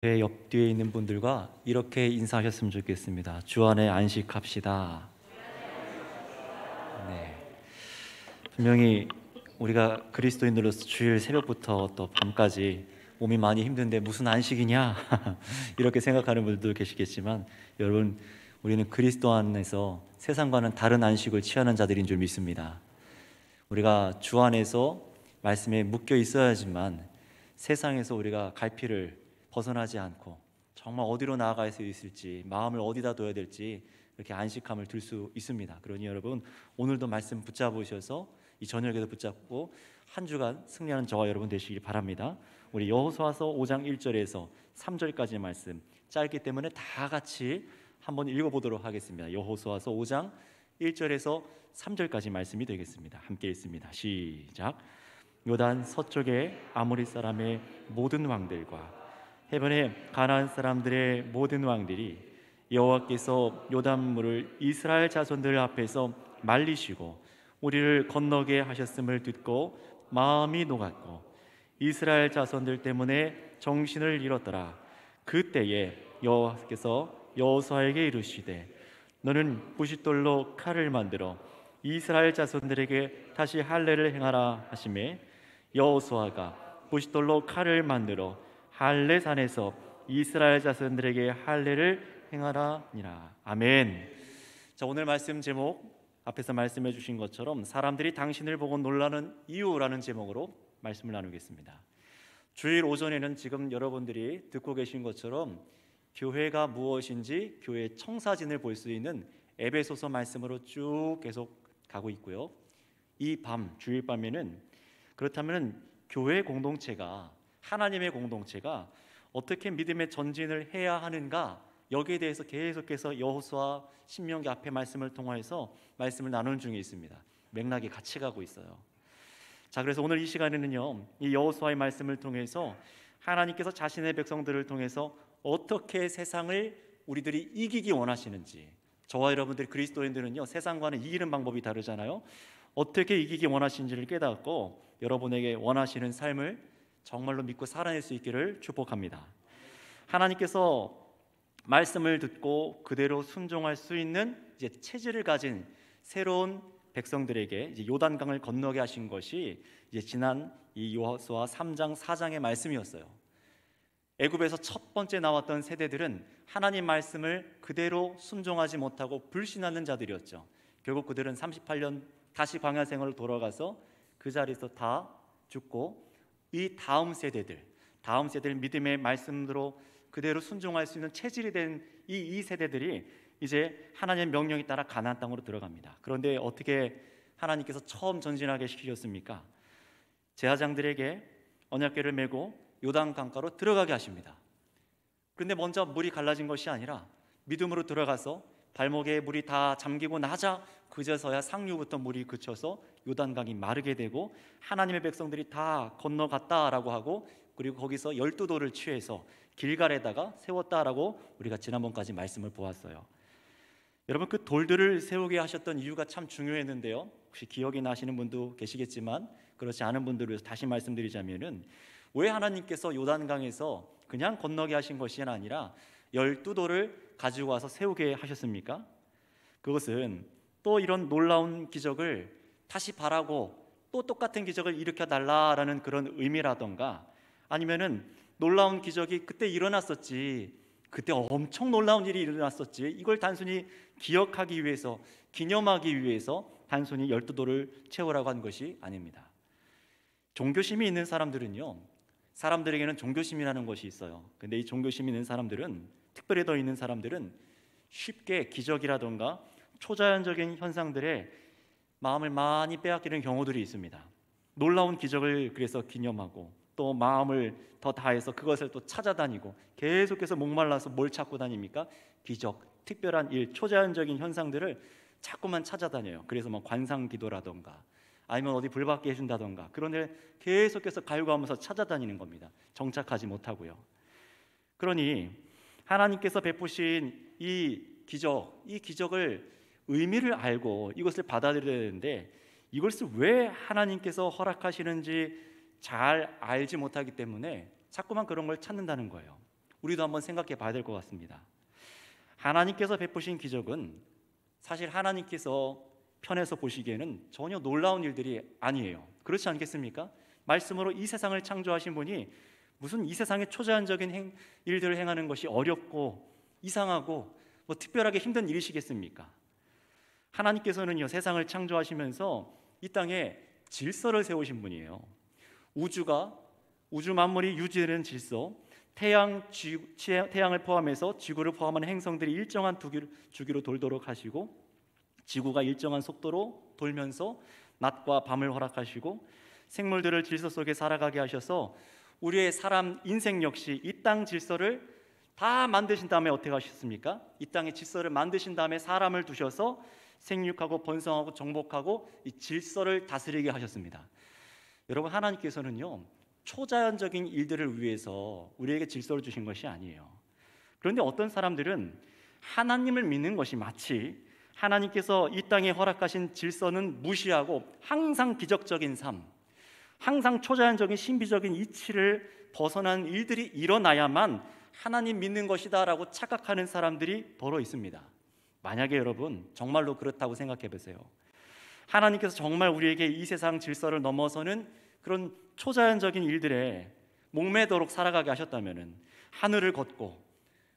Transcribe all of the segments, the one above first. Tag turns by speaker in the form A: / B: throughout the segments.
A: 제 옆뒤에 있는 분들과 이렇게 인사하셨으면 좋겠습니다. 주 안에 안식합시다. 네. 분명히 우리가 그리스도인으로서 주일 새벽부터 또 밤까지 몸이 많이 힘든데 무슨 안식이냐 이렇게 생각하는 분들도 계시겠지만, 여러분, 우리는 그리스도 안에서 세상과는 다른 안식을 취하는 자들인 줄 믿습니다. 우리가 주 안에서 말씀에 묶여 있어야지만 세상에서 우리가 갈피를 벗어나지 않고 정말 어디로 나아갈 수 있을지, 마음을 어디다 둬야 될지 그렇게 안식함을 둘 수 있습니다. 그러니 여러분, 오늘도 말씀 붙잡으셔서 이 저녁에도 붙잡고 한 주간 승리하는 저와 여러분 되시길 바랍니다. 우리 여호수아서 5장 1절에서 3절까지 말씀 짧기 때문에 다 같이 한번 읽어보도록 하겠습니다. 여호수아서 5장 1절에서 3절까지 말씀이 되겠습니다. 함께 읽습니다. 시작. 요단 서쪽의 아모리 사람의 모든 왕들과 해변의 가나안 사람들의 모든 왕들이 여호와께서 요단물을 이스라엘 자손들 앞에서 말리시고 우리를 건너게 하셨음을 듣고 마음이 녹았고 이스라엘 자손들 때문에 정신을 잃었더라. 그때에 여호와께서 여호수아에게 이르시되 너는 부싯돌로 칼을 만들어 이스라엘 자손들에게 다시 할례를 행하라 하시매 여호수아가 부싯돌로 칼을 만들어 할례산에서 이스라엘 자손들에게 할례를 행하라니라. 아멘. 자, 오늘 말씀 제목 앞에서 말씀해 주신 것처럼 사람들이 당신을 보고 놀라는 이유라는 제목으로 말씀을 나누겠습니다. 주일 오전에는 지금 여러분들이 듣고 계신 것처럼 교회가 무엇인지 교회의 청사진을 볼 수 있는 에베소서 말씀으로 쭉 계속 가고 있고요. 이 밤, 주일 밤에는 그렇다면 교회 공동체가, 하나님의 공동체가 어떻게 믿음의 전진을 해야 하는가, 여기에 대해서 계속해서 여호수아 신명기 앞에 말씀을 통해서 말씀을 나누는 중에 있습니다. 맥락이 같이 가고 있어요. 자, 그래서 오늘 이 시간에는요, 이 여호수아의 말씀을 통해서 하나님께서 자신의 백성들을 통해서 어떻게 세상을 우리들이 이기기 원하시는지, 저와 여러분들 그리스도인들은요, 세상과는 이기는 방법이 다르잖아요. 어떻게 이기기 원하시는지를 깨닫고 여러분에게 원하시는 삶을 정말로 믿고 살아낼 수 있기를 축복합니다. 하나님께서 말씀을 듣고 그대로 순종할 수 있는 이제 체질을 가진 새로운 백성들에게 이제 요단강을 건너게 하신 것이 이제 지난 이 여호수아 3장 4장의 말씀이었어요. 애굽에서 첫 번째 나왔던 세대들은 하나님 말씀을 그대로 순종하지 못하고 불신하는 자들이었죠. 결국 그들은 38년 다시 광야 생활로 돌아가서 그 자리에서 다 죽고, 이 다음 세대들 믿음의 말씀으로 그대로 순종할 수 있는 체질이 된 이 세대들이 이제 하나님의 명령에 따라 가나안 땅으로 들어갑니다. 그런데 어떻게 하나님께서 처음 전진하게 시키셨습니까? 제사장들에게 언약궤를 메고 요단 강가로 들어가게 하십니다. 그런데 먼저 물이 갈라진 것이 아니라 믿음으로 들어가서 발목에 물이 다 잠기고 나자 그제서야 상류부터 물이 그쳐서 요단강이 마르게 되고 하나님의 백성들이 다 건너갔다라고 하고, 그리고 거기서 12돌을 취해서 길갈에다가 세웠다라고 우리가 지난번까지 말씀을 보았어요. 여러분, 그 돌들을 세우게 하셨던 이유가 참 중요했는데요, 혹시 기억이 나시는 분도 계시겠지만 그렇지 않은 분들을 위해서 다시 말씀드리자면은, 왜 하나님께서 요단강에서 그냥 건너게 하신 것이 아니라 12돌을 가지고 와서 세우게 하셨습니까? 그것은 또 이런 놀라운 기적을 다시 바라고 또 똑같은 기적을 일으켜 달라라는 그런 의미라던가, 아니면은 놀라운 기적이 그때 일어났었지, 그때 엄청 놀라운 일이 일어났었지, 이걸 단순히 기억하기 위해서, 기념하기 위해서 단순히 12돌을 채우라고 한 것이 아닙니다. 종교심이 있는 사람들은요, 사람들에게는 종교심이라는 것이 있어요. 근데 이 종교심이 있는 사람들은, 특별히 더 있는 사람들은 쉽게 기적이라던가 초자연적인 현상들에 마음을 많이 빼앗기는 경우들이 있습니다. 놀라운 기적을 그래서 기념하고 또 마음을 더 다해서 그것을 또 찾아다니고, 계속해서 목말라서 뭘 찾고 다닙니까? 기적, 특별한 일, 초자연적인 현상들을 자꾸만 찾아다녀요. 그래서 뭐 관상기도라던가 아니면 어디 불 받게 해준다던가 그런 데 계속해서 갈구하면서 찾아다니는 겁니다. 정착하지 못하고요. 그러니 하나님께서 베푸신 이 기적을 의미를 알고 이것을 받아들여야 되는데, 이것을 왜 하나님께서 허락하시는지 잘 알지 못하기 때문에 자꾸만 그런 걸 찾는다는 거예요. 우리도 한번 생각해 봐야 될 것 같습니다. 하나님께서 베푸신 기적은 사실 하나님께서 편에서 보시기에는 전혀 놀라운 일들이 아니에요. 그렇지 않겠습니까? 말씀으로 이 세상을 창조하신 분이 무슨 이 세상의 초자연적인 일들을 행하는 것이 어렵고 이상하고 뭐 특별하게 힘든 일이시겠습니까? 하나님께서는요, 세상을 창조하시면서 이 땅에 질서를 세우신 분이에요. 우주 만물이 유지되는 질서, 태양을 포함해서 지구를 포함한 행성들이 일정한 주기로 돌도록 하시고, 지구가 일정한 속도로 돌면서 낮과 밤을 허락하시고, 생물들을 질서 속에 살아가게 하셔서 우리의 사람 인생 역시 이 땅 질서를 다 만드신 다음에 어떻게 하셨습니까? 이 땅의 질서를 만드신 다음에 사람을 두셔서 생육하고 번성하고 정복하고 이 질서를 다스리게 하셨습니다. 여러분, 하나님께서는요, 초자연적인 일들을 위해서 우리에게 질서를 주신 것이 아니에요. 그런데 어떤 사람들은 하나님을 믿는 것이 마치 하나님께서 이 땅에 허락하신 질서는 무시하고 항상 기적적인 삶, 항상 초자연적인 신비적인 이치를 벗어난 일들이 일어나야만 하나님 믿는 것이다 라고 착각하는 사람들이 더러 있습니다. 만약에 여러분 정말로 그렇다고 생각해 보세요. 하나님께서 정말 우리에게 이 세상 질서를 넘어서는 그런 초자연적인 일들에 목매도록 살아가게 하셨다면, 하늘을 걷고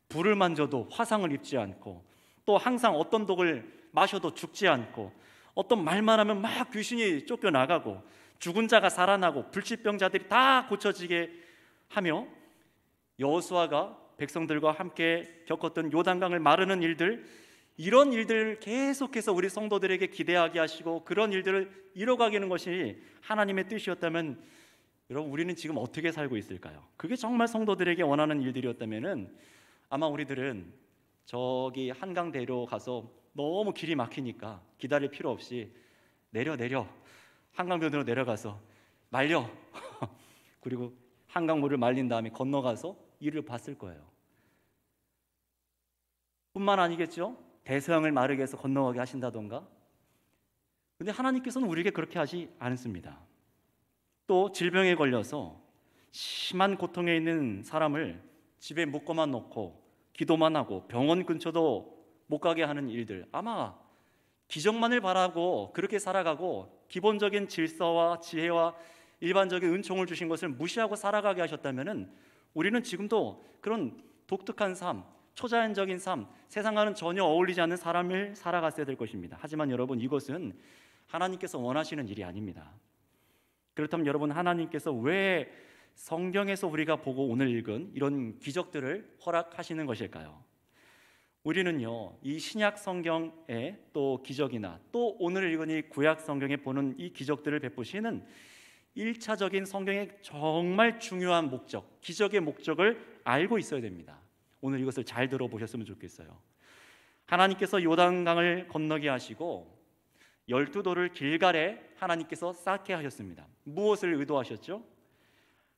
A: 불을 만져도 화상을 입지 않고, 또 항상 어떤 독을 마셔도 죽지 않고, 어떤 말만 하면 막 귀신이 쫓겨나가고, 죽은 자가 살아나고, 불치병자들이 다 고쳐지게 하며, 여호수아가 백성들과 함께 겪었던 요단강을 마르는 일들, 이런 일들을 계속해서 우리 성도들에게 기대하게 하시고 그런 일들을 이뤄가게 하는 것이 하나님의 뜻이었다면, 여러분 우리는 지금 어떻게 살고 있을까요? 그게 정말 성도들에게 원하는 일들이었다면 아마 우리들은 저기 한강대로 가서 너무 길이 막히니까 기다릴 필요 없이 내려 한강변으로 내려가서 말려 그리고 한강물을 말린 다음에 건너가서 일을 봤을 거예요. 뿐만 아니겠죠? 대서양을 마르게 해서 건너가게 하신다던가. 근데 하나님께서는 우리에게 그렇게 하지 않습니다. 또 질병에 걸려서 심한 고통에 있는 사람을 집에 묶어만 놓고 기도만 하고 병원 근처도 못 가게 하는 일들, 아마 기적만을 바라고 그렇게 살아가고 기본적인 질서와 지혜와 일반적인 은총을 주신 것을 무시하고 살아가게 하셨다면 우리는 지금도 그런 독특한 삶, 초자연적인 삶, 세상과는 전혀 어울리지 않는 삶을 살아갔어야 될 것입니다. 하지만 여러분, 이것은 하나님께서 원하시는 일이 아닙니다. 그렇다면 여러분, 하나님께서 왜 성경에서 우리가 보고 오늘 읽은 이런 기적들을 허락하시는 것일까요? 우리는요, 이 신약 성경의 또 기적이나 또 오늘 읽은 이 구약 성경에 보는 이 기적들을 베푸시는 1차적인 성경의 정말 중요한 목적, 기적의 목적을 알고 있어야 됩니다. 오늘 이것을 잘 들어보셨으면 좋겠어요. 하나님께서 요단강을 건너게 하시고 12돌을 길갈에 하나님께서 쌓게 하셨습니다. 무엇을 의도하셨죠?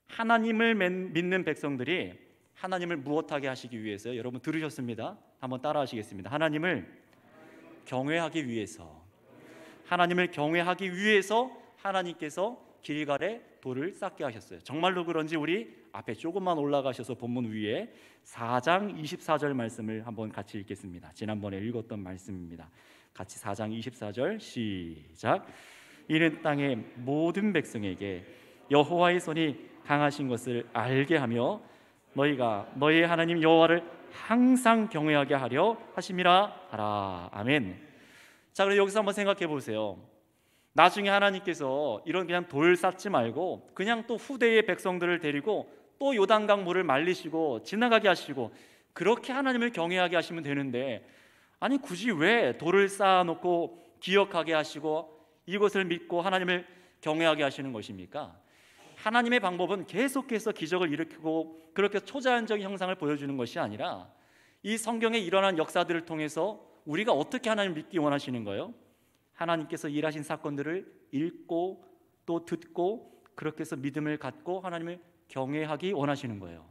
A: 하나님을 믿는 백성들이 하나님을 무엇하게 하시기 위해서요? 여러분 들으셨습니다. 한번 따라 하시겠습니다. 하나님을 경외하기 위해서, 하나님을 경외하기 위해서 하나님께서 길갈에 돌을 쌓게 하셨어요. 정말로 그런지 우리 앞에 조금만 올라가셔서 본문 위에 4장 24절 말씀을 한번 같이 읽겠습니다. 지난번에 읽었던 말씀입니다. 같이 4장 24절 시작. 이는 땅의 모든 백성에게 여호와의 손이 강하신 것을 알게 하며 너희가 너희의 하나님 여호와를 항상 경외하게 하려 하심이라 하라. 아멘. 자, 그럼 여기서 한번 생각해 보세요. 나중에 하나님께서 이런 그냥 돌 쌓지 말고 그냥 또 후대의 백성들을 데리고 또 요단강 물을 말리시고 지나가게 하시고 그렇게 하나님을 경외하게 하시면 되는데, 아니 굳이 왜 돌을 쌓아놓고 기억하게 하시고 이것을 믿고 하나님을 경외하게 하시는 것입니까? 하나님의 방법은 계속해서 기적을 일으키고 그렇게 초자연적인 형상을 보여주는 것이 아니라 이 성경에 일어난 역사들을 통해서 우리가 어떻게 하나님을 믿기 원하시는 거예요? 하나님께서 일하신 사건들을 읽고 또 듣고 그렇게 해서 믿음을 갖고 하나님을 경외하기 원하시는 거예요.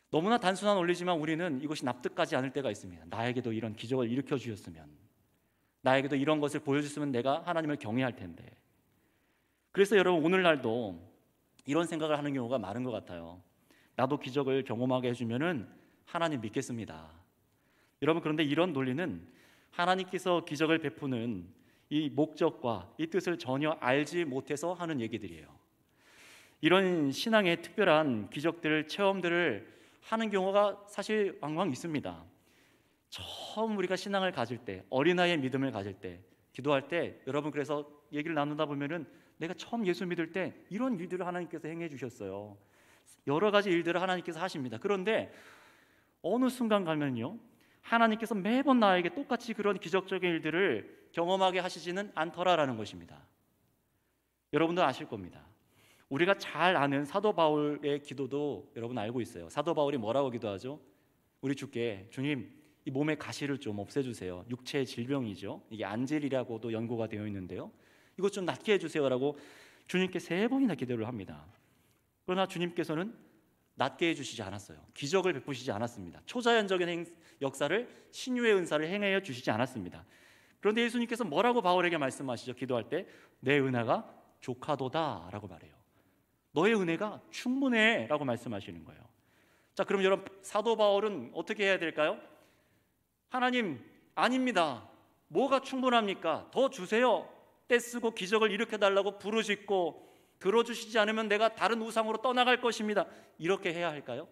A: 너무나 단순한 원리지만 우리는 이것이 납득하지 않을 때가 있습니다. 나에게도 이런 기적을 일으켜 주셨으면, 나에게도 이런 것을 보여줬으면 내가 하나님을 경외할 텐데. 그래서 여러분 오늘날도 이런 생각을 하는 경우가 많은 것 같아요. 나도 기적을 경험하게 해주면은 하나님 믿겠습니다. 여러분, 그런데 이런 논리는 하나님께서 기적을 베푸는 이 목적과 이 뜻을 전혀 알지 못해서 하는 얘기들이에요. 이런 신앙의 특별한 기적들, 체험들을 하는 경우가 사실 왕왕 있습니다. 처음 우리가 신앙을 가질 때, 어린아이의 믿음을 가질 때, 기도할 때, 여러분, 그래서 얘기를 나누다 보면은 내가 처음 예수 믿을 때 이런 일들을 하나님께서 행해 주셨어요. 여러 가지 일들을 하나님께서 하십니다. 그런데 어느 순간 가면요, 하나님께서 매번 나에게 똑같이 그런 기적적인 일들을 경험하게 하시지는 않더라라는 것입니다. 여러분도 아실 겁니다. 우리가 잘 아는 사도 바울의 기도도 여러분 알고 있어요. 사도 바울이 뭐라고 기도하죠? 우리 주께, 주님, 이 몸의 가시를 좀 없애주세요. 육체의 질병이죠. 이게 안젤이라고도 연고가 되어 있는데요, 이것 좀 낫게 해주세요라고 주님께 3번이나 기도를 합니다. 그러나 주님께서는 낫게 해주시지 않았어요. 기적을 베푸시지 않았습니다. 초자연적인 역사를, 신유의 은사를 행해 주시지 않았습니다. 그런데 예수님께서 뭐라고 바울에게 말씀하시죠? 기도할 때 내 은혜가 족하도다 라고 말해요. 너의 은혜가 충분해 라고 말씀하시는 거예요. 자, 그럼 여러분, 사도 바울은 어떻게 해야 될까요? 하나님, 아닙니다. 뭐가 충분합니까? 더 주세요. 떼쓰고 기적을 일으켜달라고 부르짖고 들어주시지 않으면 내가 다른 우상으로 떠나갈 것입니다. 이렇게 해야 할까요?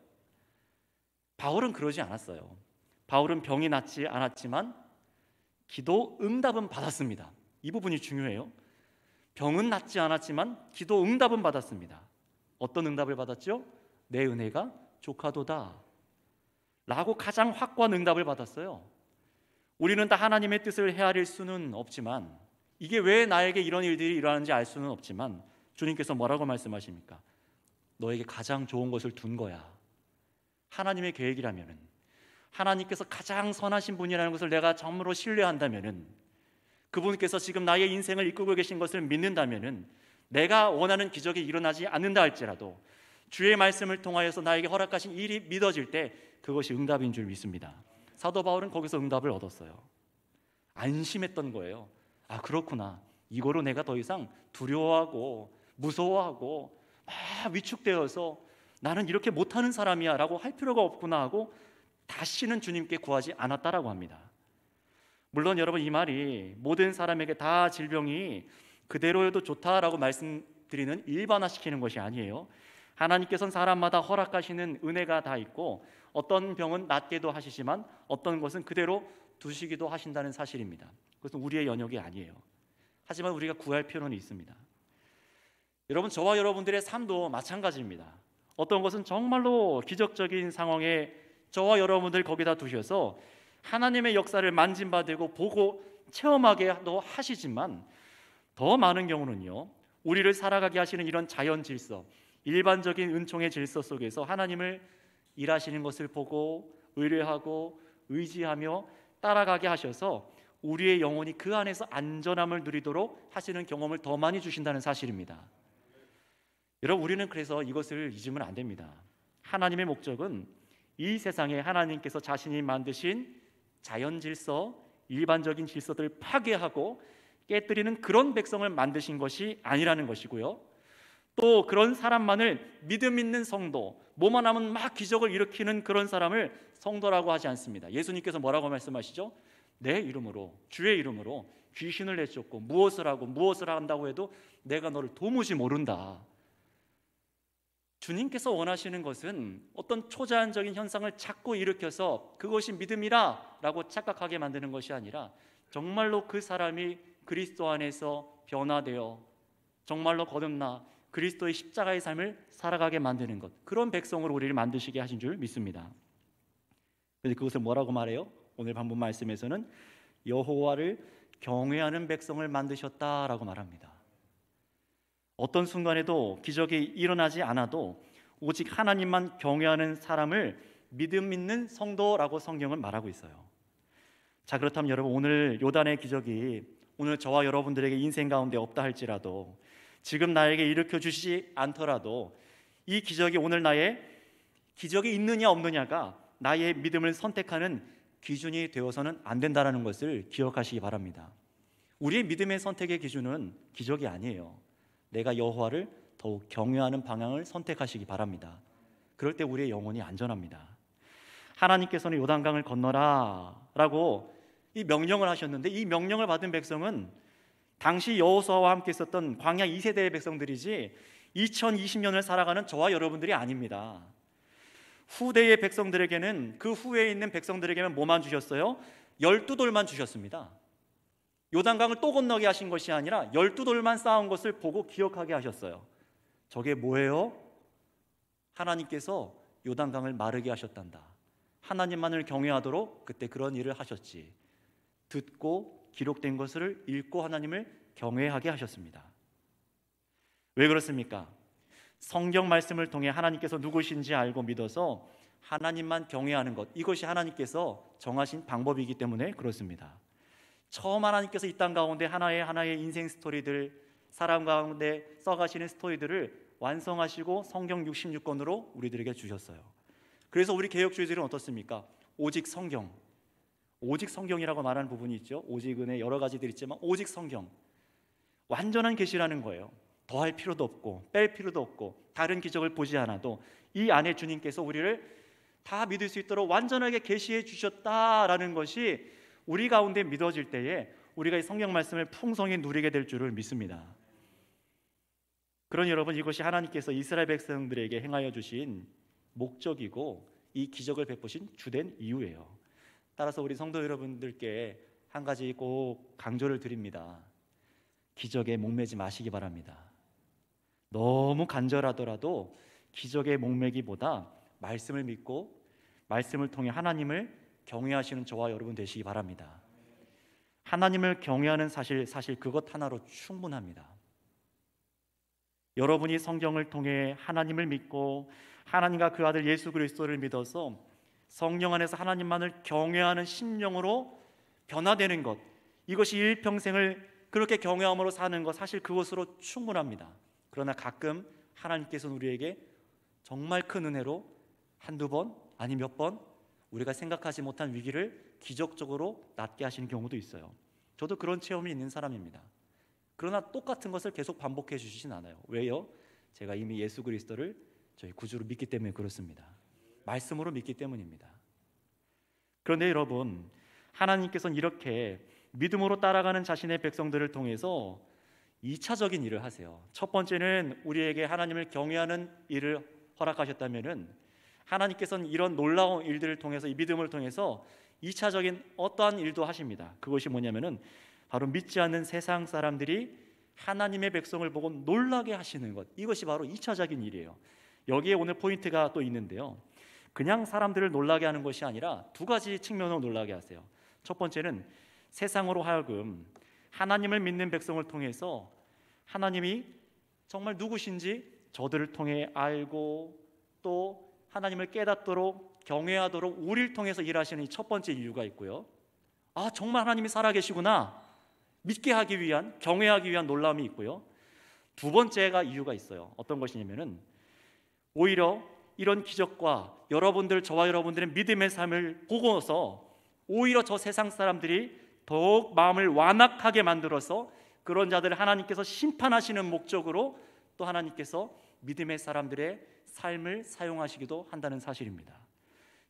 A: 바울은 그러지 않았어요. 바울은 병이 낫지 않았지만 기도 응답은 받았습니다. 이 부분이 중요해요. 병은 낫지 않았지만 기도 응답은 받았습니다. 어떤 응답을 받았죠? 내 은혜가 족하도다 라고 가장 확고한 응답을 받았어요. 우리는 다 하나님의 뜻을 헤아릴 수는 없지만, 이게 왜 나에게 이런 일들이 일어나는지 알 수는 없지만, 주님께서 뭐라고 말씀하십니까? 너에게 가장 좋은 것을 둔 거야. 하나님의 계획이라면은, 하나님께서 가장 선하신 분이라는 것을 내가 정말로 신뢰한다면은, 그분께서 지금 나의 인생을 이끌고 계신 것을 믿는다면은, 내가 원하는 기적이 일어나지 않는다 할지라도 주의 말씀을 통하여서 나에게 허락하신 일이 믿어질 때 그것이 응답인 줄 믿습니다. 사도 바울은 거기서 응답을 얻었어요. 안심했던 거예요. 아, 그렇구나. 이거로 내가 더 이상 두려워하고 무서워하고 막 위축되어서 나는 이렇게 못하는 사람이야 라고 할 필요가 없구나 하고 다시는 주님께 구하지 않았다라고 합니다. 물론 여러분, 이 말이 모든 사람에게 다 질병이 그대로여도 좋다라고 말씀드리는 일반화시키는 것이 아니에요. 하나님께서는 사람마다 허락하시는 은혜가 다 있고, 어떤 병은 낫게도 하시지만 어떤 것은 그대로 두시기도 하신다는 사실입니다. 그것은 우리의 영역이 아니에요. 하지만 우리가 구할 필요는 있습니다. 여러분, 저와 여러분들의 삶도 마찬가지입니다. 어떤 것은 정말로 기적적인 상황에 저와 여러분들 거기다 두셔서 하나님의 역사를 만진받고 보고 체험하게도 하시지만, 더 많은 경우는요, 우리를 살아가게 하시는 이런 자연 질서, 일반적인 은총의 질서 속에서 하나님을 일하시는 것을 보고 의뢰하고 의지하며 따라가게 하셔서 우리의 영혼이 그 안에서 안전함을 누리도록 하시는 경험을 더 많이 주신다는 사실입니다. 여러분, 우리는 그래서 이것을 잊으면 안 됩니다. 하나님의 목적은 이 세상에 하나님께서 자신이 만드신 자연 질서, 일반적인 질서들을 파괴하고 깨뜨리는 그런 백성을 만드신 것이 아니라는 것이고요, 또 그런 사람만을 믿음 있는 성도, 뭐만 하면 막 기적을 일으키는 그런 사람을 성도라고 하지 않습니다. 예수님께서 뭐라고 말씀하시죠? 내 이름으로, 주의 이름으로 귀신을 내쫓고 무엇을 하고 무엇을 한다고 해도 내가 너를 도무지 모른다. 주님께서 원하시는 것은 어떤 초자연적인 현상을 자꾸 일으켜서 그것이 믿음이라 라고 착각하게 만드는 것이 아니라, 정말로 그 사람이 그리스도 안에서 변화되어 정말로 거듭나 그리스도의 십자가의 삶을 살아가게 만드는 것, 그런 백성으로 우리를 만드시게 하신 줄 믿습니다. 그런데 그것을 뭐라고 말해요? 오늘 방금 말씀에서는 여호와를 경외하는 백성을 만드셨다라고 말합니다. 어떤 순간에도 기적이 일어나지 않아도 오직 하나님만 경외하는 사람을 믿음 있는 성도라고 성경은 말하고 있어요. 자, 그렇다면 여러분, 오늘 요단의 기적이 오늘 저와 여러분들에게 인생 가운데 없다 할지라도, 지금 나에게 일으켜 주시지 않더라도, 이 기적이 오늘 나의 기적이 있느냐 없느냐가 나의 믿음을 선택하는 기준이 되어서는 안 된다는 것을 기억하시기 바랍니다. 우리의 믿음의 선택의 기준은 기적이 아니에요. 내가 여호와를 더욱 경외하는 방향을 선택하시기 바랍니다. 그럴 때 우리의 영혼이 안전합니다. 하나님께서는 요단강을 건너라 라고 이 명령을 하셨는데, 이 명령을 받은 백성은 당시 여호수아와 함께 있었던 광야 2세대의 백성들이지 2020년을 살아가는 저와 여러분들이 아닙니다. 후대의 백성들에게는, 그 후에 있는 백성들에게는 뭐만 주셨어요? 12돌만 주셨습니다. 요단강을 또 건너게 하신 것이 아니라 12돌만 쌓은 것을 보고 기억하게 하셨어요. 저게 뭐예요? 하나님께서 요단강을 마르게 하셨단다. 하나님만을 경외하도록 그때 그런 일을 하셨지. 듣고 기록된 것을 읽고 하나님을 경외하게 하셨습니다. 왜 그렇습니까? 성경 말씀을 통해 하나님께서 누구신지 알고 믿어서 하나님만 경외하는 것, 이것이 하나님께서 정하신 방법이기 때문에 그렇습니다. 처음 하나님께서 이 땅 가운데 하나의 인생 스토리들, 사람 가운데 써가시는 스토리들을 완성하시고 성경 66권으로 우리들에게 주셨어요. 그래서 우리 개혁주의들은 어떻습니까? 오직 성경, 오직 성경이라고 말하는 부분이 있죠. 오직은에 여러 가지들이 있지만 오직 성경, 완전한 계시라는 거예요. 더할 필요도 없고 뺄 필요도 없고 다른 기적을 보지 않아도 이 안에 주님께서 우리를 다 믿을 수 있도록 완전하게 계시해 주셨다라는 것이 우리 가운데 믿어질 때에 우리가 이 성경 말씀을 풍성히 누리게 될 줄을 믿습니다. 그러니 여러분, 이것이 하나님께서 이스라엘 백성들에게 행하여 주신 목적이고 이 기적을 베푸신 주된 이유예요. 따라서 우리 성도 여러분들께 한 가지 꼭 강조를 드립니다. 기적에 목매지 마시기 바랍니다. 너무 간절하더라도 기적에 목매기보다 말씀을 믿고 말씀을 통해 하나님을 경외하시는 저와 여러분 되시기 바랍니다. 하나님을 경외하는 사실 그것 하나로 충분합니다. 여러분이 성경을 통해 하나님을 믿고 하나님과 그 아들 예수 그리스도를 믿어서 성령 안에서 하나님만을 경외하는 심령으로 변화되는 것, 이것이 일평생을 그렇게 경외함으로 사는 것, 사실 그것으로 충분합니다. 그러나 가끔 하나님께서는 우리에게 정말 큰 은혜로 한두 번 아니 몇 번 우리가 생각하지 못한 위기를 기적적으로 낫게 하시는 경우도 있어요. 저도 그런 체험이 있는 사람입니다. 그러나 똑같은 것을 계속 반복해 주시진 않아요. 왜요? 제가 이미 예수 그리스도를 저희 구주로 믿기 때문에 그렇습니다. 말씀으로 믿기 때문입니다. 그런데 여러분, 하나님께서는 이렇게 믿음으로 따라가는 자신의 백성들을 통해서 2차적인 일을 하세요. 첫 번째는 우리에게 하나님을 경외하는 일을 허락하셨다면은 하나님께서는 이런 놀라운 일들을 통해서, 이 믿음을 통해서 2차적인 어떠한 일도 하십니다. 그것이 뭐냐면은 바로 믿지 않는 세상 사람들이 하나님의 백성을 보고 놀라게 하시는 것, 이것이 바로 2차적인 일이에요. 여기에 오늘 포인트가 또 있는데요. 그냥 사람들을 놀라게 하는 것이 아니라 두 가지 측면으로 놀라게 하세요. 첫 번째는 세상으로 하여금 하나님을 믿는 백성을 통해서 하나님이 정말 누구신지 저들을 통해 알고 또 하나님을 깨닫도록 경외하도록 우리를 통해서 일하시는 이 첫 번째 이유가 있고요. 아, 정말 하나님이 살아계시구나 믿게 하기 위한, 경외하기 위한 놀라움이 있고요. 두 번째가 이유가 있어요. 어떤 것이냐면은 오히려 이런 기적과 여러분들, 저와 여러분들의 믿음의 삶을 보고서 오히려 저 세상 사람들이 더욱 마음을 완악하게 만들어서 그런 자들을 하나님께서 심판하시는 목적으로 또 하나님께서 믿음의 사람들의 삶을 사용하시기도 한다는 사실입니다.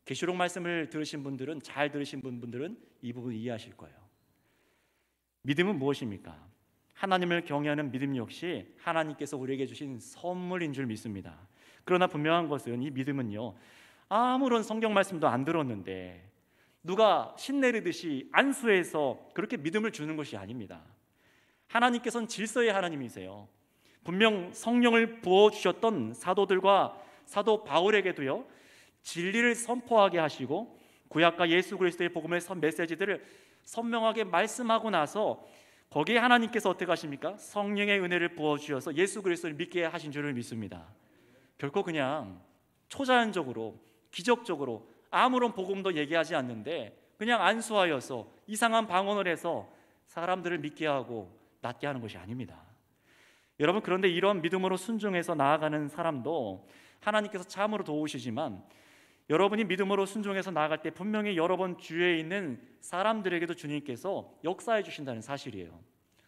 A: 계시록 말씀을 들으신 분들은, 잘 들으신 분들은 이 부분 이해하실 거예요. 믿음은 무엇입니까? 하나님을 경외하는 믿음 역시 하나님께서 우리에게 주신 선물인 줄 믿습니다. 그러나 분명한 것은 이 믿음은요, 아무런 성경 말씀도 안 들었는데 누가 신내리듯이 안수해서 그렇게 믿음을 주는 것이 아닙니다. 하나님께서는 질서의 하나님이세요. 분명 성령을 부어주셨던 사도들과 사도 바울에게도요, 진리를 선포하게 하시고 구약과 예수 그리스도의 복음의 메시지들을 선명하게 말씀하고 나서 거기에 하나님께서 어떻게 하십니까? 성령의 은혜를 부어주셔서 예수 그리스도를 믿게 하신 줄을 믿습니다. 결코 그냥 초자연적으로 기적적으로 아무런 복음도 얘기하지 않는데 그냥 안수하여서 이상한 방언을 해서 사람들을 믿게 하고 낫게 하는 것이 아닙니다. 여러분, 그런데 이런 믿음으로 순종해서 나아가는 사람도 하나님께서 참으로 도우시지만 여러분이 믿음으로 순종해서 나아갈 때 분명히 여러분 주위에 있는 사람들에게도 주님께서 역사해 주신다는 사실이에요.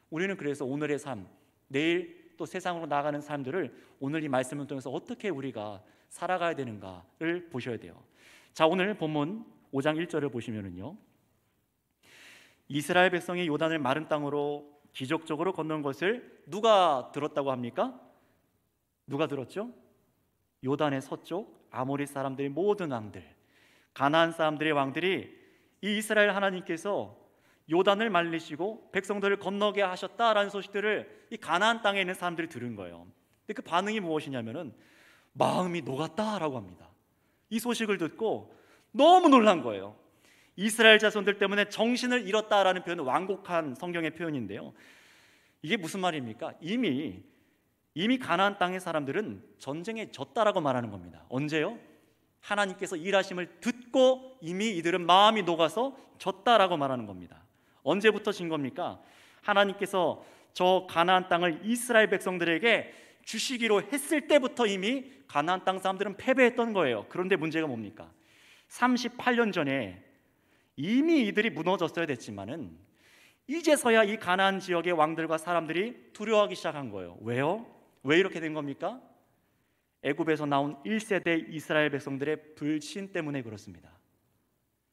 A: 우리는 그래서 오늘의 삶, 내일 또 세상으로 나아가는 사람들을 오늘 이 말씀을 통해서 어떻게 우리가 살아가야 되는가를 보셔야 돼요. 자, 오늘 본문 5장 1절을 보시면은요, 이스라엘 백성이 요단을 마른 땅으로 기적적으로 건넌 것을 누가 들었다고 합니까? 누가 들었죠? 요단의 서쪽 아모리 사람들의 모든 왕들, 가나안 사람들의 왕들이 이 이스라엘 하나님께서 요단을 말리시고 백성들을 건너게 하셨다라는 소식들을 이 가나안 땅에 있는 사람들이 들은 거예요. 근데 그 반응이 무엇이냐면은 마음이 녹았다라고 합니다. 이 소식을 듣고 너무 놀란 거예요. 이스라엘 자손들 때문에 정신을 잃었다라는 표현은 완곡한 성경의 표현인데요, 이게 무슨 말입니까? 이미 가나안 땅의 사람들은 전쟁에 졌다라고 말하는 겁니다. 언제요? 하나님께서 일하심을 듣고 이미 이들은 마음이 녹아서 졌다라고 말하는 겁니다. 언제부터 진 겁니까? 하나님께서 저 가나안 땅을 이스라엘 백성들에게 주시기로 했을 때부터 이미 가나안 땅 사람들은 패배했던 거예요. 그런데 문제가 뭡니까? 38년 전에 이미 이들이 무너졌어야 됐지만은 이제서야 이 가나안 지역의 왕들과 사람들이 두려워하기 시작한 거예요. 왜요? 왜 이렇게 된 겁니까? 애굽에서 나온 1세대 이스라엘 백성들의 불신 때문에 그렇습니다.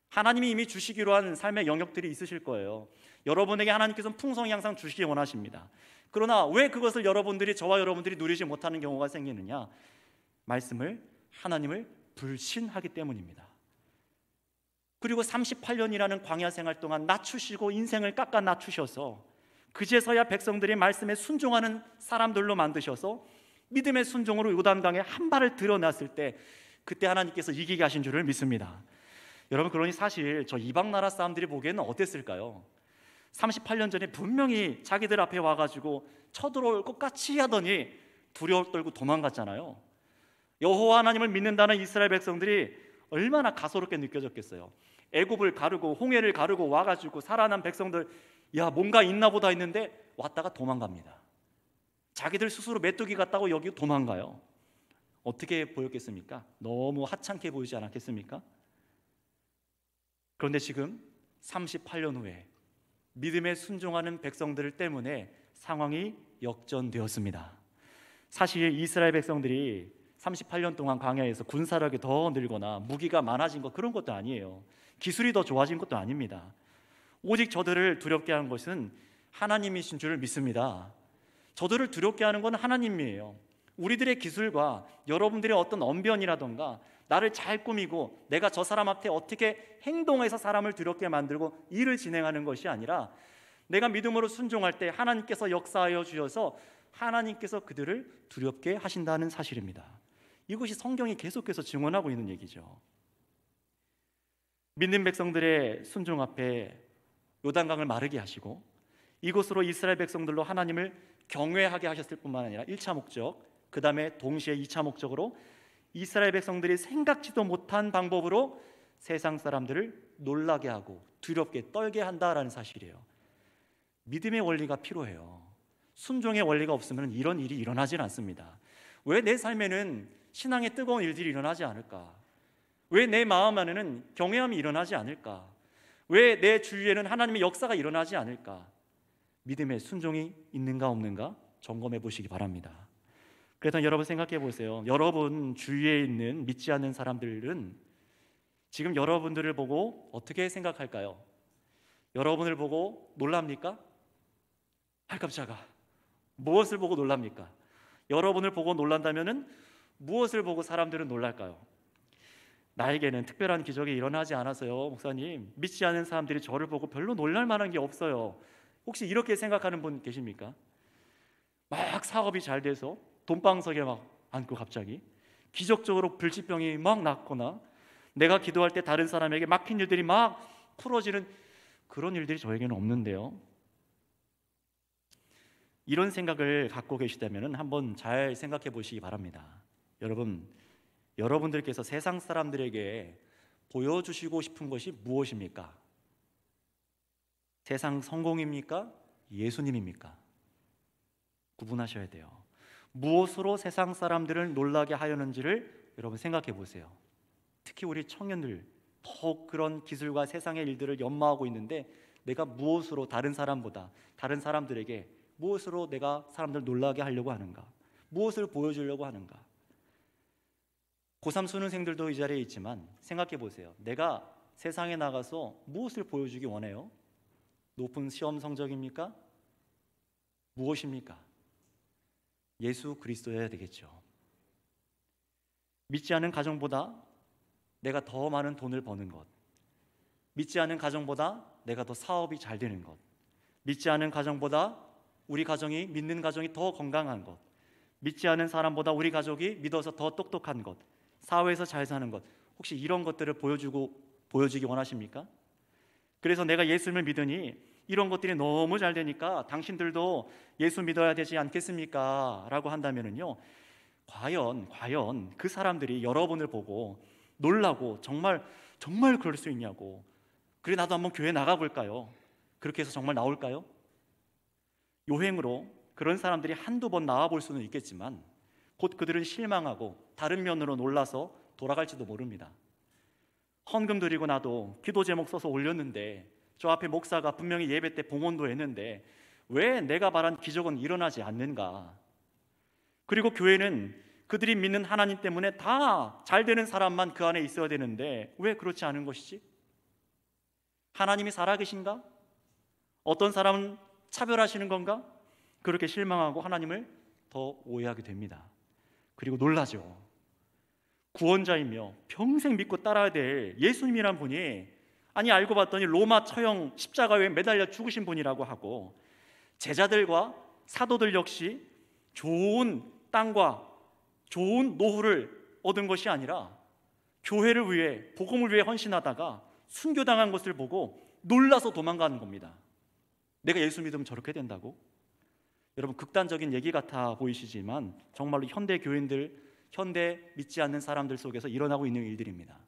A: 하나님이 이미 주시기로 한 삶의 영역들이 있으실 거예요. 여러분에게 하나님께서는 풍성히 항상 주시기 원하십니다. 그러나 왜 그것을 저와 여러분들이 누리지 못하는 경우가 생기느냐? 하나님을 불신하기 때문입니다. 그리고 38년이라는 광야 생활 동안 낮추시고 인생을 깎아 낮추셔서 그제서야 백성들이 말씀에 순종하는 사람들로 만드셔서 믿음의 순종으로 요단강에 한 발을 들여놨을 때 그때 하나님께서 이기게 하신 줄을 믿습니다. 여러분, 그러니 사실 저 이방 나라 사람들이 보기에는 어땠을까요? 38년 전에 분명히 자기들 앞에 와가지고 쳐들어올 것 같이 하더니 두려워 떨고 도망갔잖아요. 여호와 하나님을 믿는다는 이스라엘 백성들이 얼마나 가소롭게 느껴졌겠어요. 애굽을 가르고 홍해를 가르고 와가지고 살아난 백성들, 야, 뭔가 있나 보다 했는데 왔다가 도망갑니다. 자기들 스스로 메뚜기 같다고 여기 도망가요. 어떻게 보였겠습니까? 너무 하찮게 보이지 않았겠습니까? 그런데 지금 38년 후에 믿음에 순종하는 백성들 때문에 상황이 역전되었습니다. 사실 이스라엘 백성들이 38년 동안 광야에서 군사력이 더 늘거나 무기가 많아진 것, 그런 것도 아니에요. 기술이 더 좋아진 것도 아닙니다. 오직 저들을 두렵게 한 것은 하나님이신 줄을 믿습니다. 저들을 두렵게 하는 건 하나님이에요. 우리들의 기술과 여러분들의 어떤 언변이라던가 나를 잘 꾸미고 내가 저 사람 앞에 어떻게 행동해서 사람을 두렵게 만들고 일을 진행하는 것이 아니라 내가 믿음으로 순종할 때 하나님께서 역사하여 주셔서 하나님께서 그들을 두렵게 하신다는 사실입니다. 이것이 성경이 계속해서 증언하고 있는 얘기죠. 믿는 백성들의 순종 앞에 요단강을 마르게 하시고 이곳으로 이스라엘 백성들로 하나님을 경외하게 하셨을 뿐만 아니라 1차 목적, 그 다음에 동시에 2차 목적으로 이스라엘 백성들이 생각지도 못한 방법으로 세상 사람들을 놀라게 하고 두렵게 떨게 한다라는 사실이에요. 믿음의 원리가 필요해요. 순종의 원리가 없으면 이런 일이 일어나질 않습니다. 왜 내 삶에는 신앙의 뜨거운 일들이 일어나지 않을까? 왜 내 마음 안에는 경외함이 일어나지 않을까? 왜 내 주위에는 하나님의 역사가 일어나지 않을까? 믿음의 순종이 있는가 없는가 점검해 보시기 바랍니다. 그래서 여러분 생각해 보세요. 여러분 주위에 있는 믿지 않는 사람들은 지금 여러분들을 보고 어떻게 생각할까요? 여러분을 보고 놀랍니까? 아, 깜짝아. 무엇을 보고 놀랍니까? 여러분을 보고 놀란다면은 무엇을 보고 사람들은 놀랄까요? 나에게는 특별한 기적이 일어나지 않아서요, 목사님, 믿지 않는 사람들이 저를 보고 별로 놀랄 만한 게 없어요. 혹시 이렇게 생각하는 분 계십니까? 막 사업이 잘 돼서 돈방석에 막 앉고 갑자기 기적적으로 불치병이 막 낫거나 내가 기도할 때 다른 사람에게 막힌 일들이 막 풀어지는 그런 일들이 저에게는 없는데요. 이런 생각을 갖고 계시다면 한번 잘 생각해 보시기 바랍니다. 여러분들께서 세상 사람들에게 보여주시고 싶은 것이 무엇입니까? 세상 성공입니까? 예수님입니까? 구분하셔야 돼요. 무엇으로 세상 사람들을 놀라게 하려는지를 여러분 생각해 보세요. 특히 우리 청년들 더욱 그런 기술과 세상의 일들을 연마하고 있는데 내가 무엇으로 다른 사람들에게 무엇으로 내가 사람들을 놀라게 하려고 하는가? 무엇을 보여주려고 하는가? 고3 수능생들도 이 자리에 있지만 생각해 보세요. 내가 세상에 나가서 무엇을 보여주기 원해요? 높은 시험 성적입니까? 무엇입니까? 예수 그리스도여야 되겠죠. 믿지 않은 가정보다 내가 더 많은 돈을 버는 것, 믿지 않은 가정보다 내가 더 사업이 잘 되는 것, 믿지 않은 가정보다 우리 가정이 믿는 가정이 더 건강한 것, 믿지 않은 사람보다 우리 가족이 믿어서 더 똑똑한 것, 사회에서 잘 사는 것, 혹시 이런 것들을 보여주기 원하십니까? 그래서 내가 예수를 믿으니 이런 것들이 너무 잘 되니까 당신들도 예수 믿어야 되지 않겠습니까? 라고 한다면요, 과연 그 사람들이 여러분을 보고 놀라고 정말 그럴 수 있냐고, 그래 나도 한번 교회 나가볼까요? 그렇게 해서 정말 나올까요? 요행으로 그런 사람들이 한두 번 나와볼 수는 있겠지만 곧 그들은 실망하고 다른 면으로 놀라서 돌아갈지도 모릅니다. 헌금 드리고 나도 기도 제목 써서 올렸는데 저 앞에 목사가 분명히 예배 때 봉헌도 했는데 왜 내가 바란 기적은 일어나지 않는가? 그리고 교회는 그들이 믿는 하나님 때문에 다 잘 되는 사람만 그 안에 있어야 되는데 왜 그렇지 않은 것이지? 하나님이 살아계신가? 어떤 사람은 차별하시는 건가? 그렇게 실망하고 하나님을 더 오해하게 됩니다. 그리고 놀라죠. 구원자이며 평생 믿고 따라야 될 예수님이란 분이, 아니 알고 봤더니 로마 처형 십자가에 매달려 죽으신 분이라고 하고, 제자들과 사도들 역시 좋은 땅과 좋은 노후를 얻은 것이 아니라 교회를 위해, 복음을 위해 헌신하다가 순교당한 것을 보고 놀라서 도망가는 겁니다. 내가 예수 믿으면 저렇게 된다고? 여러분, 극단적인 얘기 같아 보이시지만 정말로 현대 교인들, 현대 믿지 않는 사람들 속에서 일어나고 있는 일들입니다.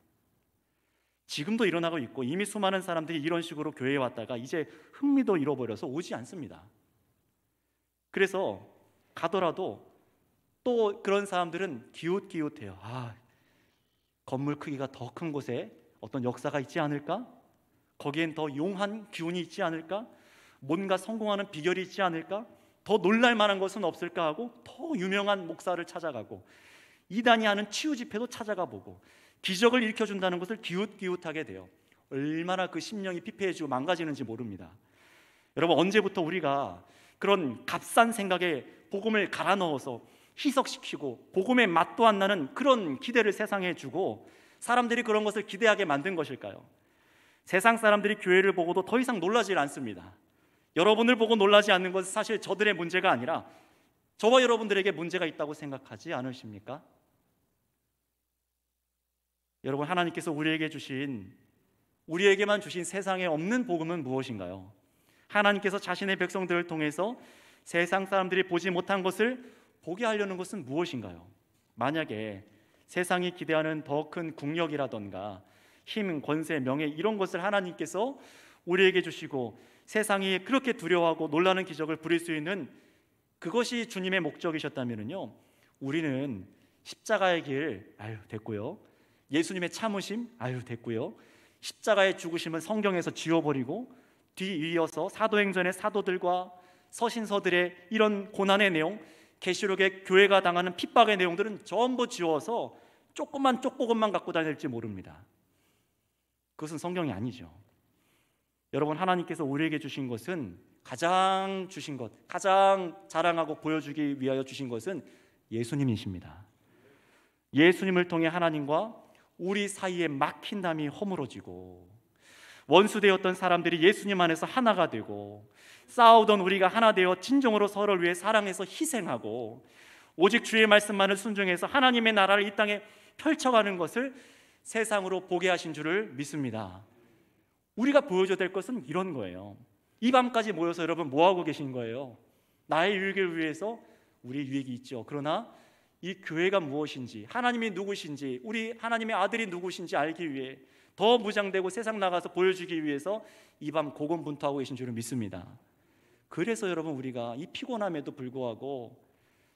A: 지금도 일어나고 있고, 이미 수많은 사람들이 이런 식으로 교회에 왔다가 이제 흥미도 잃어버려서 오지 않습니다. 그래서 가더라도 또 그런 사람들은 기웃기웃해요. 건물 크기가 더 큰 곳에 어떤 역사가 있지 않을까? 거기엔 더 용한 기운이 있지 않을까? 뭔가 성공하는 비결이 있지 않을까? 더 놀랄 만한 것은 없을까 하고 더 유명한 목사를 찾아가고, 이단이 하는 치유 집회도 찾아가 보고, 기적을 일으켜준다는 것을 기웃기웃하게 돼요. 얼마나 그 심령이 피폐해지고 망가지는지 모릅니다. 여러분, 언제부터 우리가 그런 값싼 생각에 복음을 갈아 넣어서 희석시키고 복음의 맛도 안 나는 그런 기대를 세상에 주고 사람들이 그런 것을 기대하게 만든 것일까요? 세상 사람들이 교회를 보고도 더 이상 놀라질 않습니다. 여러분을 보고 놀라지 않는 것은 사실 저들의 문제가 아니라 저와 여러분들에게 문제가 있다고 생각하지 않으십니까? 여러분, 하나님께서 우리에게만 주신 세상에 없는 복음은 무엇인가요? 하나님께서 자신의 백성들을 통해서 세상 사람들이 보지 못한 것을 보게 하려는 것은 무엇인가요? 만약에 세상이 기대하는 더 큰 국력이라던가 힘, 권세, 명예, 이런 것을 하나님께서 우리에게 주시고 세상이 그렇게 두려워하고 놀라는 기적을 부릴 수 있는 그것이 주님의 목적이셨다면요, 우리는 십자가의 길, 됐고요, 예수님의 참으심, 됐고요, 십자가의 죽으심은 성경에서 지워버리고 뒤이어서 사도행전의 사도들과 서신서들의 이런 고난의 내용, 계시록의 교회가 당하는 핍박의 내용들은 전부 지워서 조그만 쪽복음만 갖고 다닐지 모릅니다. 그것은 성경이 아니죠. 여러분, 하나님께서 우리에게 주신 것은 가장 자랑하고 보여주기 위하여 주신 것은 예수님이십니다. 예수님을 통해 하나님과 우리 사이에 막힌 담이 허물어지고, 원수되었던 사람들이 예수님 안에서 하나가 되고, 싸우던 우리가 하나 되어 진정으로 서로를 위해 사랑해서 희생하고, 오직 주의 말씀만을 순종해서 하나님의 나라를 이 땅에 펼쳐가는 것을 세상으로 보게 하신 줄을 믿습니다. 우리가 보여줘야 될 것은 이런 거예요. 이 밤까지 모여서 여러분 뭐하고 계신 거예요? 나의 유익을 위해서 우리의 유익이 있죠. 그러나 이 교회가 무엇인지, 하나님이 누구신지, 우리 하나님의 아들이 누구신지 알기 위해, 더 무장되고 세상 나가서 보여주기 위해서 이 밤 고군분투하고 계신 줄을 믿습니다. 그래서 여러분, 우리가 이 피곤함에도 불구하고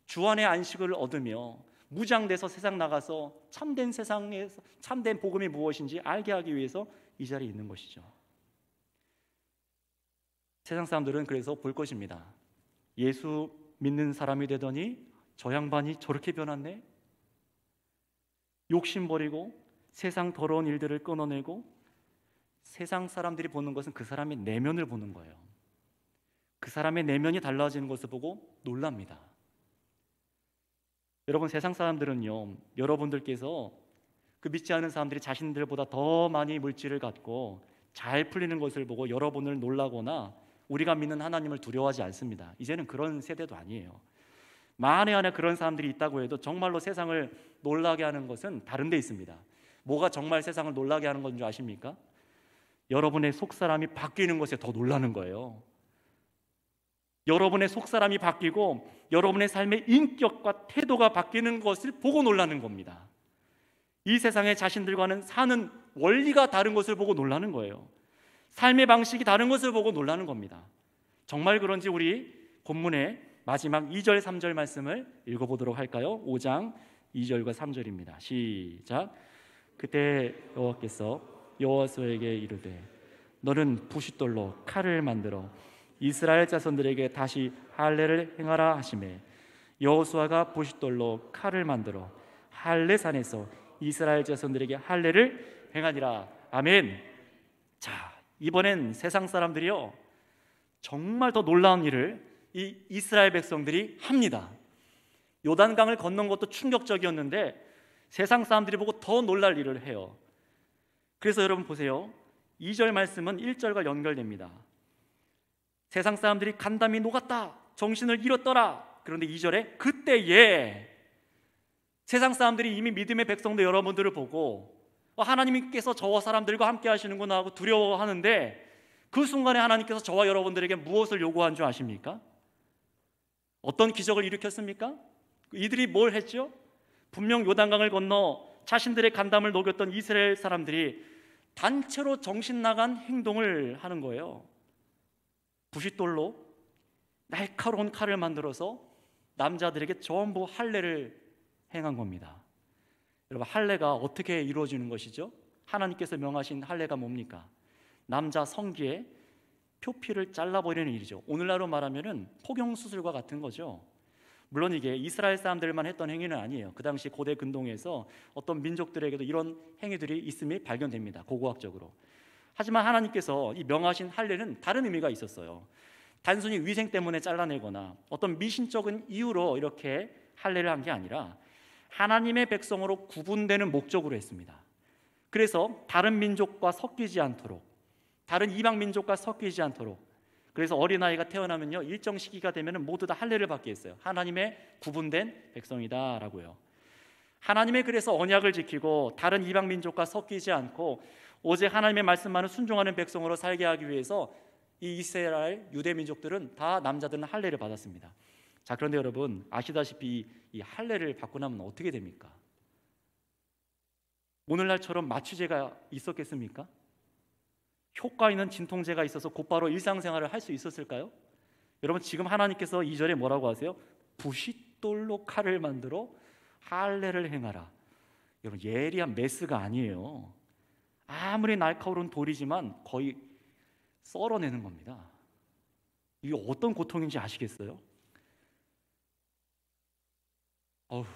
A: 주 안의 안식을 얻으며 무장돼서 세상 나가서 참된 세상에서 참된 복음이 무엇인지 알게 하기 위해서 이 자리에 있는 것이죠. 세상 사람들은 그래서 볼 것입니다. 예수 믿는 사람이 되더니 저 양반이 저렇게 변했네? 욕심 버리고 세상 더러운 일들을 끊어내고 세상 사람들이 보는 것은 그 사람의 내면을 보는 거예요. 그 사람의 내면이 달라지는 것을 보고 놀랍니다. 여러분, 세상 사람들은요, 여러분들께서 그 믿지 않는 사람들이 자신들보다 더 많이 물질을 갖고 잘 풀리는 것을 보고 여러분을 놀라거나 우리가 믿는 하나님을 두려워하지 않습니다. 이제는 그런 세대도 아니에요. 만에 하나 그런 사람들이 있다고 해도 정말로 세상을 놀라게 하는 것은 다른 데 있습니다. 뭐가 정말 세상을 놀라게 하는 건 줄 아십니까? 여러분의 속사람이 바뀌는 것에 더 놀라는 거예요. 여러분의 속사람이 바뀌고 여러분의 삶의 인격과 태도가 바뀌는 것을 보고 놀라는 겁니다. 이 세상에 자신들과는 사는 원리가 다른 것을 보고 놀라는 거예요. 삶의 방식이 다른 것을 보고 놀라는 겁니다. 정말 그런지 우리 본문의 마지막 2절 3절 말씀을 읽어보도록 할까요? 5장 2절과 3절입니다. 시작. 그때 여호와께서 여호수아에게 이르되 너는 부싯돌로 칼을 만들어 이스라엘 자손들에게 다시 할례를 행하라 하시매 여호수아가 부싯돌로 칼을 만들어 할례산에서 이스라엘 자손들에게 할례를 행하니라. 아멘. 자, 이번엔 세상 사람들이요 정말 더 놀라운 일을 이 이스라엘 백성들이 합니다. 요단강을 건넌 것도 충격적이었는데 세상 사람들이 보고 더 놀랄 일을 해요. 그래서 여러분 보세요. 2절 말씀은 1절과 연결됩니다. 세상 사람들이 간담이 녹았다, 정신을 잃었더라. 그런데 2절에 그때에 세상 사람들이 이미 믿음의 백성들 여러분들을 보고 하나님께서 저와 사람들과 함께 하시는구나 하고 두려워하는데 그 순간에 하나님께서 저와 여러분들에게 무엇을 요구한 줄 아십니까? 어떤 기적을 일으켰습니까? 이들이 뭘 했죠? 분명 요단강을 건너 자신들의 간담을 녹였던 이스라엘 사람들이 단체로 정신 나간 행동을 하는 거예요. 부싯돌로 날카로운 칼을 만들어서 남자들에게 전부 할례를 행한 겁니다. 여러분, 할례가 어떻게 이루어지는 것이죠? 하나님께서 명하신 할례가 뭡니까? 남자 성기에 표피를 잘라버리는 일이죠. 오늘날로 말하면 포경수술과 같은 거죠. 물론 이게 이스라엘 사람들만 했던 행위는 아니에요. 그 당시 고대 근동에서 어떤 민족들에게도 이런 행위들이 있음이 발견됩니다. 고고학적으로. 하지만 하나님께서 이 명하신 할례는 다른 의미가 있었어요. 단순히 위생 때문에 잘라내거나 어떤 미신적인 이유로 이렇게 할례를 한 게 아니라 하나님의 백성으로 구분되는 목적으로 했습니다. 그래서 다른 민족과 섞이지 않도록, 다른 이방 민족과 섞이지 않도록, 그래서 어린아이가 태어나면요 일정 시기가 되면 모두 다 할례를 받게 했어요. 하나님의 구분된 백성이다라고요. 하나님의 그래서 언약을 지키고 다른 이방 민족과 섞이지 않고 오직 하나님의 말씀만을 순종하는 백성으로 살게 하기 위해서 이 이스라엘 유대 민족들은 다 남자들은 할례를 받았습니다. 자, 그런데 여러분 아시다시피 이 할례를 받고 나면 어떻게 됩니까? 오늘날처럼 마취제가 있었겠습니까? 효과 있는 진통제가 있어서 곧바로 일상생활을 할 수 있었을까요? 여러분, 지금 하나님께서 2절에 뭐라고 하세요? 부싯돌로 칼을 만들어 할례를 행하라. 여러분, 예리한 메스가 아니에요. 아무리 날카로운 돌이지만 거의 썰어내는 겁니다. 이게 어떤 고통인지 아시겠어요? 어휴.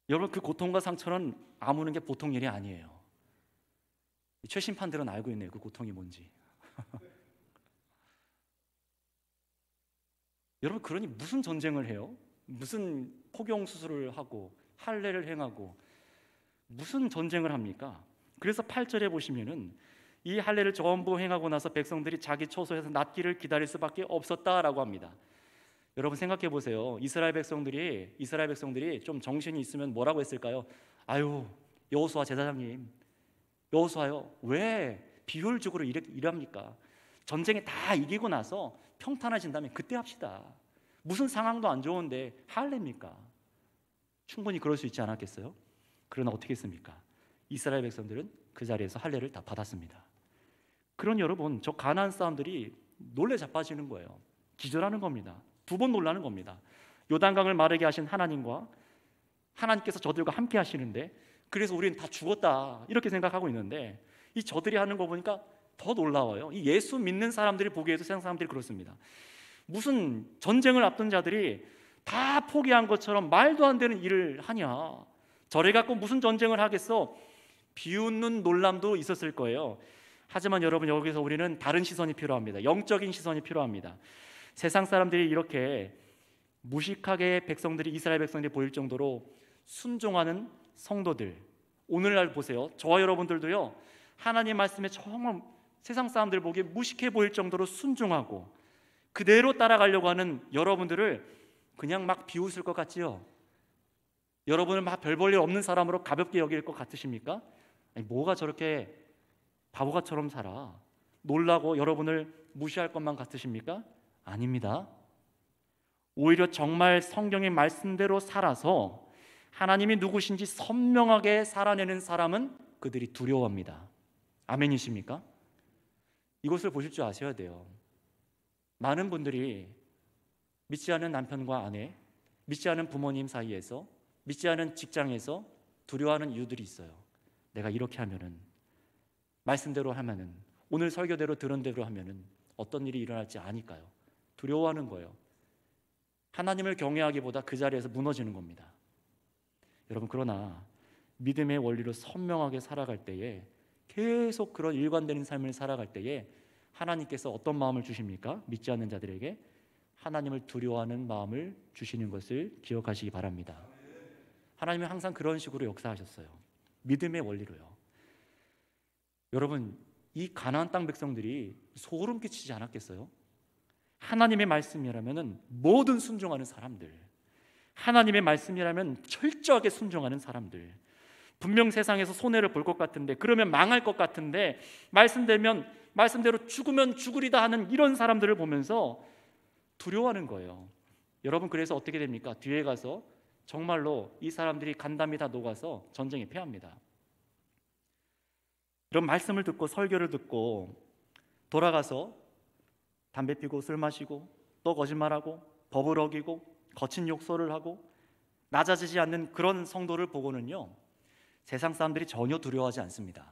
A: 여러분, 그 고통과 상처는 아무는 게 보통 일이 아니에요. 최신판들은 알고 있네요. 그 고통이 뭔지. 여러분, 그러니 무슨 전쟁을 해요? 무슨 포경 수술을 하고 할례를 행하고 무슨 전쟁을 합니까? 그래서 8절에 보시면은 이 할례를 전부 행하고 나서 백성들이 자기 처소에서 낫기를 기다릴 수밖에 없었다라고 합니다. 여러분 생각해 보세요. 이스라엘 백성들이 좀 정신이 있으면 뭐라고 했을까요? 아유, 여호수아 제사장님, 여호수아요, 왜 비효율적으로 일합니까? 전쟁에 다 이기고 나서 평탄해진다면 그때 합시다. 무슨 상황도 안 좋은데 할례입니까? 충분히 그럴 수 있지 않았겠어요? 그러나 어떻게 했습니까? 이스라엘 백성들은 그 자리에서 할례를 다 받았습니다. 그런 여러분, 저 가나안 사람들이 놀래 자빠지는 거예요. 기절하는 겁니다. 두 번 놀라는 겁니다. 요단강을 마르게 하신 하나님과 하나님께서 저들과 함께 하시는데 그래서 우리는 다 죽었다 이렇게 생각하고 있는데 이 저들이 하는 거 보니까 더 놀라워요. 이 예수 믿는 사람들이 보기에도 세상 사람들이 그렇습니다. 무슨 전쟁을 앞둔 자들이 다 포기한 것처럼 말도 안 되는 일을 하냐? 저래 갖고 무슨 전쟁을 하겠어? 비웃는 놀람도 있었을 거예요. 하지만 여러분, 여기서 우리는 다른 시선이 필요합니다. 영적인 시선이 필요합니다. 세상 사람들이 이렇게 무식하게 백성들이, 이스라엘 백성들이 보일 정도로 순종하는 성도들, 오늘날 보세요. 저와 여러분들도요, 하나님 말씀에 정말 세상 사람들 보기에 무식해 보일 정도로 순종하고 그대로 따라가려고 하는 여러분들을 그냥 막 비웃을 것 같지요? 여러분은 막 별 볼 일 없는 사람으로 가볍게 여길 것 같으십니까? 아니, 뭐가 저렇게 바보같처럼 살아? 놀라고 여러분을 무시할 것만 같으십니까? 아닙니다. 오히려 정말 성경의 말씀대로 살아서 하나님이 누구신지 선명하게 살아내는 사람은 그들이 두려워합니다. 아멘이십니까? 이것을 보실 줄 아셔야 돼요. 많은 분들이 믿지 않은 남편과 아내, 믿지 않은 부모님 사이에서, 믿지 않은 직장에서 두려워하는 이유들이 있어요. 내가 이렇게 하면은, 말씀대로 하면은, 오늘 설교대로 들은 대로 하면은 어떤 일이 일어날지 아니까요. 두려워하는 거예요. 하나님을 경외하기보다 그 자리에서 무너지는 겁니다. 여러분, 그러나 믿음의 원리로 선명하게 살아갈 때에, 계속 그런 일관되는 삶을 살아갈 때에 하나님께서 어떤 마음을 주십니까? 믿지 않는 자들에게 하나님을 두려워하는 마음을 주시는 것을 기억하시기 바랍니다. 하나님은 항상 그런 식으로 역사하셨어요. 믿음의 원리로요. 여러분, 이 가나안 땅 백성들이 소름 끼치지 않았겠어요? 하나님의 말씀이라면 뭐든 순종하는 사람들, 하나님의 말씀이라면 철저하게 순종하는 사람들, 분명 세상에서 손해를 볼 것 같은데, 그러면 망할 것 같은데, 말씀대로 죽으면 죽으리다 하는 이런 사람들을 보면서 두려워하는 거예요. 여러분, 그래서 어떻게 됩니까? 뒤에 가서 정말로 이 사람들이 간담이 다 녹아서 전쟁에 패합니다. 이런 말씀을 듣고, 설교를 듣고 돌아가서 담배 피고 술 마시고 또 거짓말하고 법을 어기고 거친 욕설을 하고 낮아지지 않는 그런 성도를 보고는요, 세상 사람들이 전혀 두려워하지 않습니다.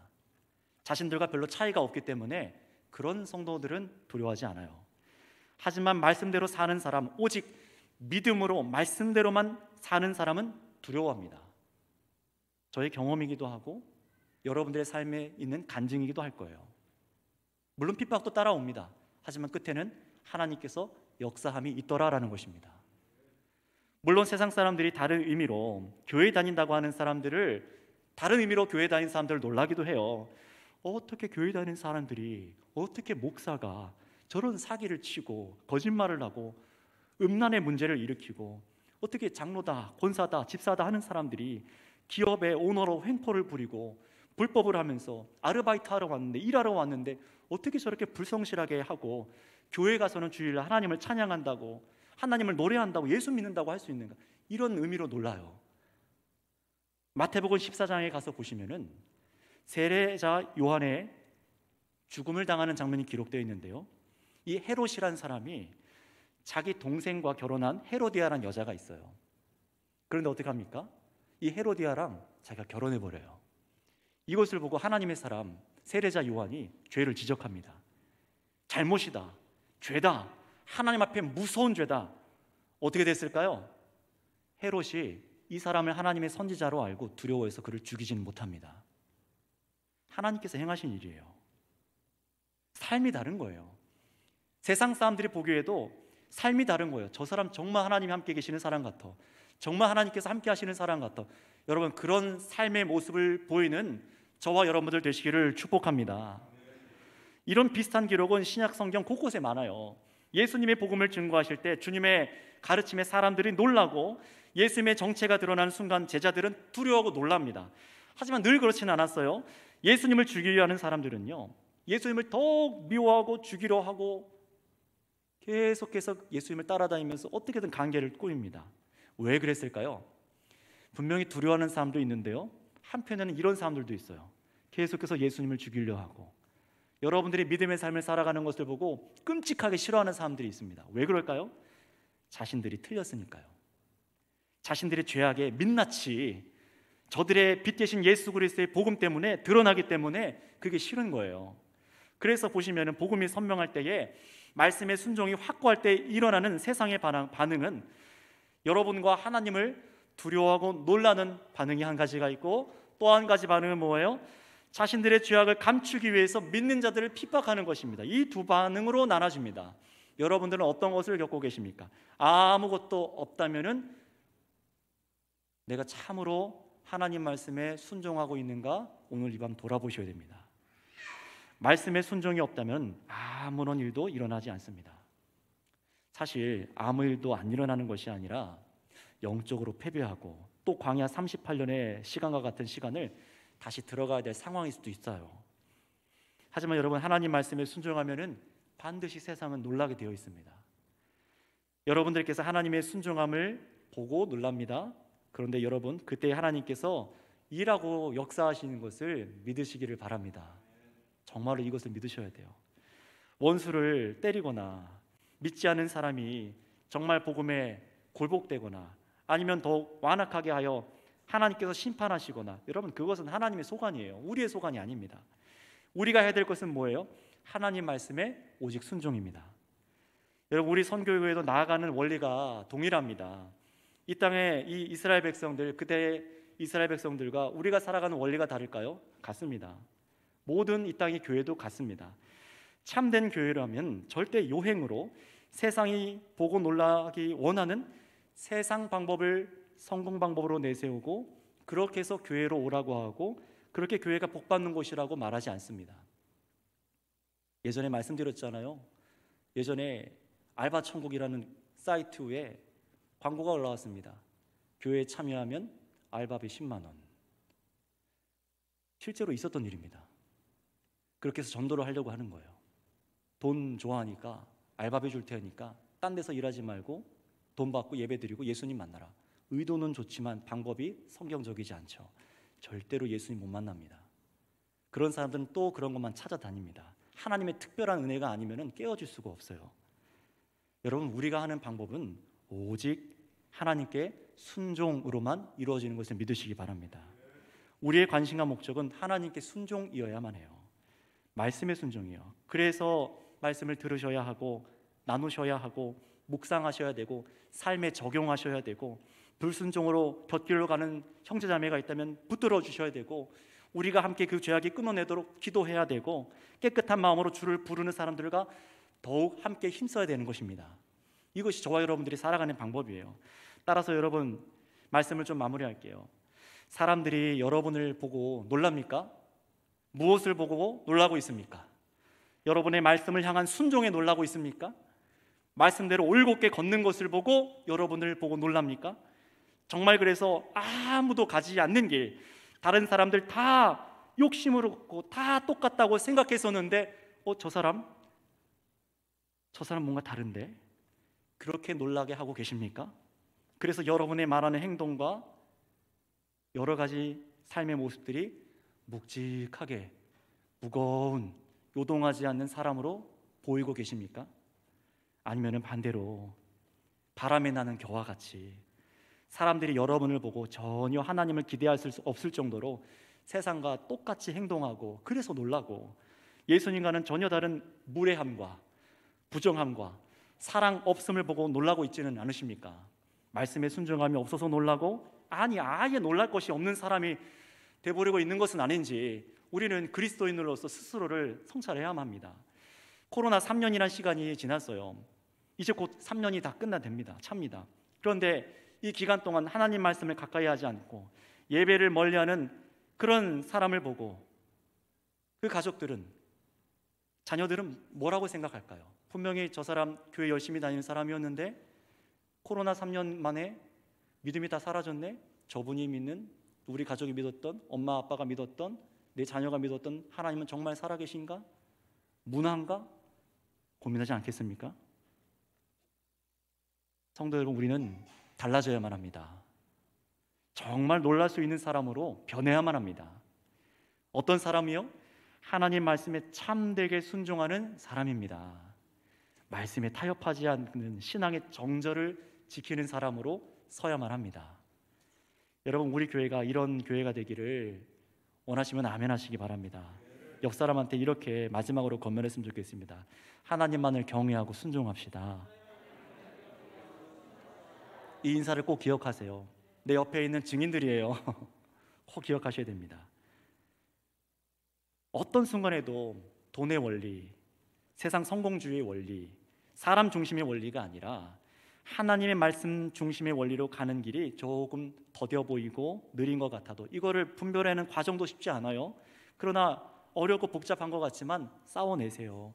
A: 자신들과 별로 차이가 없기 때문에 그런 성도들은 두려워하지 않아요. 하지만 말씀대로 사는 사람, 오직 믿음으로 말씀대로만 사는 사람은 두려워합니다. 저의 경험이기도 하고 여러분들의 삶에 있는 간증이기도 할 거예요. 물론 핍박도 따라옵니다. 하지만 끝에는 하나님께서 역사함이 있더라라는 것입니다. 물론 세상 사람들이 다른 의미로 교회 다닌다고 하는 사람들을, 다른 의미로 교회 다니는 사람들을 놀라기도 해요. 어떻게 교회 다니는 사람들이, 어떻게 목사가 저런 사기를 치고 거짓말을 하고 음란의 문제를 일으키고, 어떻게 장로다, 권사다, 집사다 하는 사람들이 기업의 오너로 횡포를 부리고 불법을 하면서 아르바이트 하러 왔는데, 일하러 왔는데 어떻게 저렇게 불성실하게 하고 교회 가서는 주일날 하나님을 찬양한다고, 하나님을 노래한다고, 예수 믿는다고 할 수 있는가? 이런 의미로 놀라요. 마태복음 14장에 가서 보시면은 세례자 요한의 죽음을 당하는 장면이 기록되어 있는데요, 이 헤롯이라는 사람이 자기 동생과 결혼한 헤로디아라는 여자가 있어요. 그런데 어떻게 합니까? 이 헤로디아랑 자기가 결혼해버려요. 이것을 보고 하나님의 사람 세례자 요한이 죄를 지적합니다. 잘못이다, 죄다, 하나님 앞에 무서운 죄다. 어떻게 됐을까요? 헤롯이 이 사람을 하나님의 선지자로 알고 두려워해서 그를 죽이지는 못합니다. 하나님께서 행하신 일이에요. 삶이 다른 거예요. 세상 사람들이 보기에도 삶이 다른 거예요. 저 사람 정말 하나님이 함께 계시는 사람 같아, 정말 하나님께서 함께 하시는 사람 같아. 여러분, 그런 삶의 모습을 보이는 저와 여러분들 되시기를 축복합니다. 이런 비슷한 기록은 신약 성경 곳곳에 많아요. 예수님의 복음을 증거하실 때 주님의 가르침에 사람들이 놀라고 예수님의 정체가 드러나는 순간 제자들은 두려워하고 놀랍니다. 하지만 늘 그렇지는 않았어요. 예수님을 죽이려 하는 사람들은요, 예수님을 더욱 미워하고 죽이려 하고 계속해서 예수님을 따라다니면서 어떻게든 관계를 꾸립니다. 왜 그랬을까요? 분명히 두려워하는 사람도 있는데요, 한편에는 이런 사람들도 있어요. 계속해서 예수님을 죽이려 하고, 여러분들이 믿음의 삶을 살아가는 것을 보고 끔찍하게 싫어하는 사람들이 있습니다. 왜 그럴까요? 자신들이 틀렸으니까요. 자신들의 죄악에 민낯이 저들의 빛 대신 예수 그리스도의 복음 때문에 드러나기 때문에 그게 싫은 거예요. 그래서 보시면 복음이 선명할 때에, 말씀의 순종이 확고할 때 일어나는 세상의 반응은 여러분과 하나님을 두려워하고 놀라는 반응이 한 가지가 있고, 또 한 가지 반응은 뭐예요? 자신들의 죄악을 감추기 위해서 믿는 자들을 핍박하는 것입니다. 이 두 반응으로 나눠집니다. 여러분들은 어떤 것을 겪고 계십니까? 아무것도 없다면은 내가 참으로 하나님 말씀에 순종하고 있는가? 오늘 이 밤 돌아보셔야 됩니다. 말씀에 순종이 없다면 아무런 일도 일어나지 않습니다. 사실 아무 일도 안 일어나는 것이 아니라 영적으로 패배하고 또 광야 38년의 시간과 같은 시간을 다시 들어가야 될 상황일 수도 있어요. 하지만 여러분, 하나님 말씀에 순종하면은 반드시 세상은 놀라게 되어 있습니다. 여러분들께서 하나님의 순종함을 보고 놀랍니다. 그런데 여러분, 그때 하나님께서 일하고 역사하시는 것을 믿으시기를 바랍니다. 정말로 이것을 믿으셔야 돼요. 원수를 때리거나 믿지 않은 사람이 정말 복음에 굴복되거나 아니면 더욱 완악하게 하여 하나님께서 심판하시거나, 여러분, 그것은 하나님의 소관이에요. 우리의 소관이 아닙니다. 우리가 해야 될 것은 뭐예요? 하나님 말씀에 오직 순종입니다. 여러분, 우리 선교회에도 나아가는 원리가 동일합니다. 이 땅에 이 이스라엘 백성들, 그때의 이스라엘 백성들과 우리가 살아가는 원리가 다를까요? 같습니다. 모든 이 땅의 교회도 같습니다. 참된 교회라면 절대 요행으로 세상이 보고 놀라기 원하는 세상 방법을 성공 방법으로 내세우고 그렇게 해서 교회로 오라고 하고 그렇게 교회가 복받는 곳이라고 말하지 않습니다. 예전에 말씀드렸잖아요. 예전에 알바천국이라는 사이트에 광고가 올라왔습니다. 교회에 참여하면 알바비 10만 원. 실제로 있었던 일입니다. 그렇게 해서 전도를 하려고 하는 거예요. 돈 좋아하니까 알바비 줄 테니까 딴 데서 일하지 말고 돈 받고 예배 드리고 예수님 만나라. 의도는 좋지만 방법이 성경적이지 않죠. 절대로 예수님 못 만납니다. 그런 사람들은 또 그런 것만 찾아다닙니다. 하나님의 특별한 은혜가 아니면 깨어질 수가 없어요. 여러분, 우리가 하는 방법은 오직 하나님께 순종으로만 이루어지는 것을 믿으시기 바랍니다. 우리의 관심과 목적은 하나님께 순종이어야만 해요. 말씀의 순종이요. 그래서 말씀을 들으셔야 하고 나누셔야 하고 묵상하셔야 되고 삶에 적용하셔야 되고, 불순종으로 곁길로 가는 형제자매가 있다면 붙들어 주셔야 되고, 우리가 함께 그 죄악이 끊어내도록 기도해야 되고, 깨끗한 마음으로 주를 부르는 사람들과 더욱 함께 힘써야 되는 것입니다. 이것이 저와 여러분들이 살아가는 방법이에요. 따라서 여러분, 말씀을 좀 마무리할게요. 사람들이 여러분을 보고 놀랍니까? 무엇을 보고 놀라고 있습니까? 여러분의 말씀을 향한 순종에 놀라고 있습니까? 말씀대로 올곧게 걷는 것을 보고 여러분을 보고 놀랍니까? 정말 그래서 아무도 가지 않는 길, 다른 사람들 다 욕심으로 걷고 다 똑같다고 생각했었는데 저 사람 뭔가 다른데? 그렇게 놀라게 하고 계십니까? 그래서 여러분의 말하는 행동과 여러 가지 삶의 모습들이 묵직하게 무거운 요동하지 않는 사람으로 보이고 계십니까? 아니면 반대로 바람에 나는 겨와 같이 사람들이 여러분을 보고 전혀 하나님을 기대할 수 없을 정도로 세상과 똑같이 행동하고 그래서 놀라고 예수님과는 전혀 다른 무례함과 부정함과 사랑 없음을 보고 놀라고 있지는 않으십니까? 말씀에 순종함이 없어서 놀라고, 아니 아예 놀랄 것이 없는 사람이 돼버리고 있는 것은 아닌지 우리는 그리스도인으로서 스스로를 성찰해야만 합니다. 코로나 3년이라는 시간이 지났어요. 이제 곧 3년이 다 끝나됩니다. 찹니다. 그런데 이 기간 동안 하나님 말씀을 가까이 하지 않고 예배를 멀리하는 그런 사람을 보고 그 가족들은, 자녀들은 뭐라고 생각할까요? 분명히 저 사람 교회 열심히 다니는 사람이었는데 코로나 3년 만에 믿음이 다 사라졌네? 저분이 믿는, 우리 가족이 믿었던, 엄마 아빠가 믿었던, 내 자녀가 믿었던 하나님은 정말 살아계신가? 무난한가? 고민하지 않겠습니까? 성도 여러분, 우리는 달라져야만 합니다. 정말 놀랄 수 있는 사람으로 변해야만 합니다. 어떤 사람이요? 하나님 말씀에 참되게 순종하는 사람입니다. 말씀에 타협하지 않는 신앙의 정절을 지키는 사람으로 서야만 합니다. 여러분, 우리 교회가 이런 교회가 되기를 원하시면 아멘 하시기 바랍니다. 옆 사람한테 이렇게 마지막으로 건면했으면 좋겠습니다. 하나님만을 경외하고 순종합시다. 이 인사를 꼭 기억하세요. 내 옆에 있는 증인들이에요. 꼭 기억하셔야 됩니다. 어떤 순간에도 돈의 원리, 세상 성공주의의 원리, 사람 중심의 원리가 아니라 하나님의 말씀 중심의 원리로 가는 길이 조금 더뎌 보이고 느린 것 같아도 이거를 분별하는 과정도 쉽지 않아요. 그러나 어렵고 복잡한 것 같지만 싸워내세요.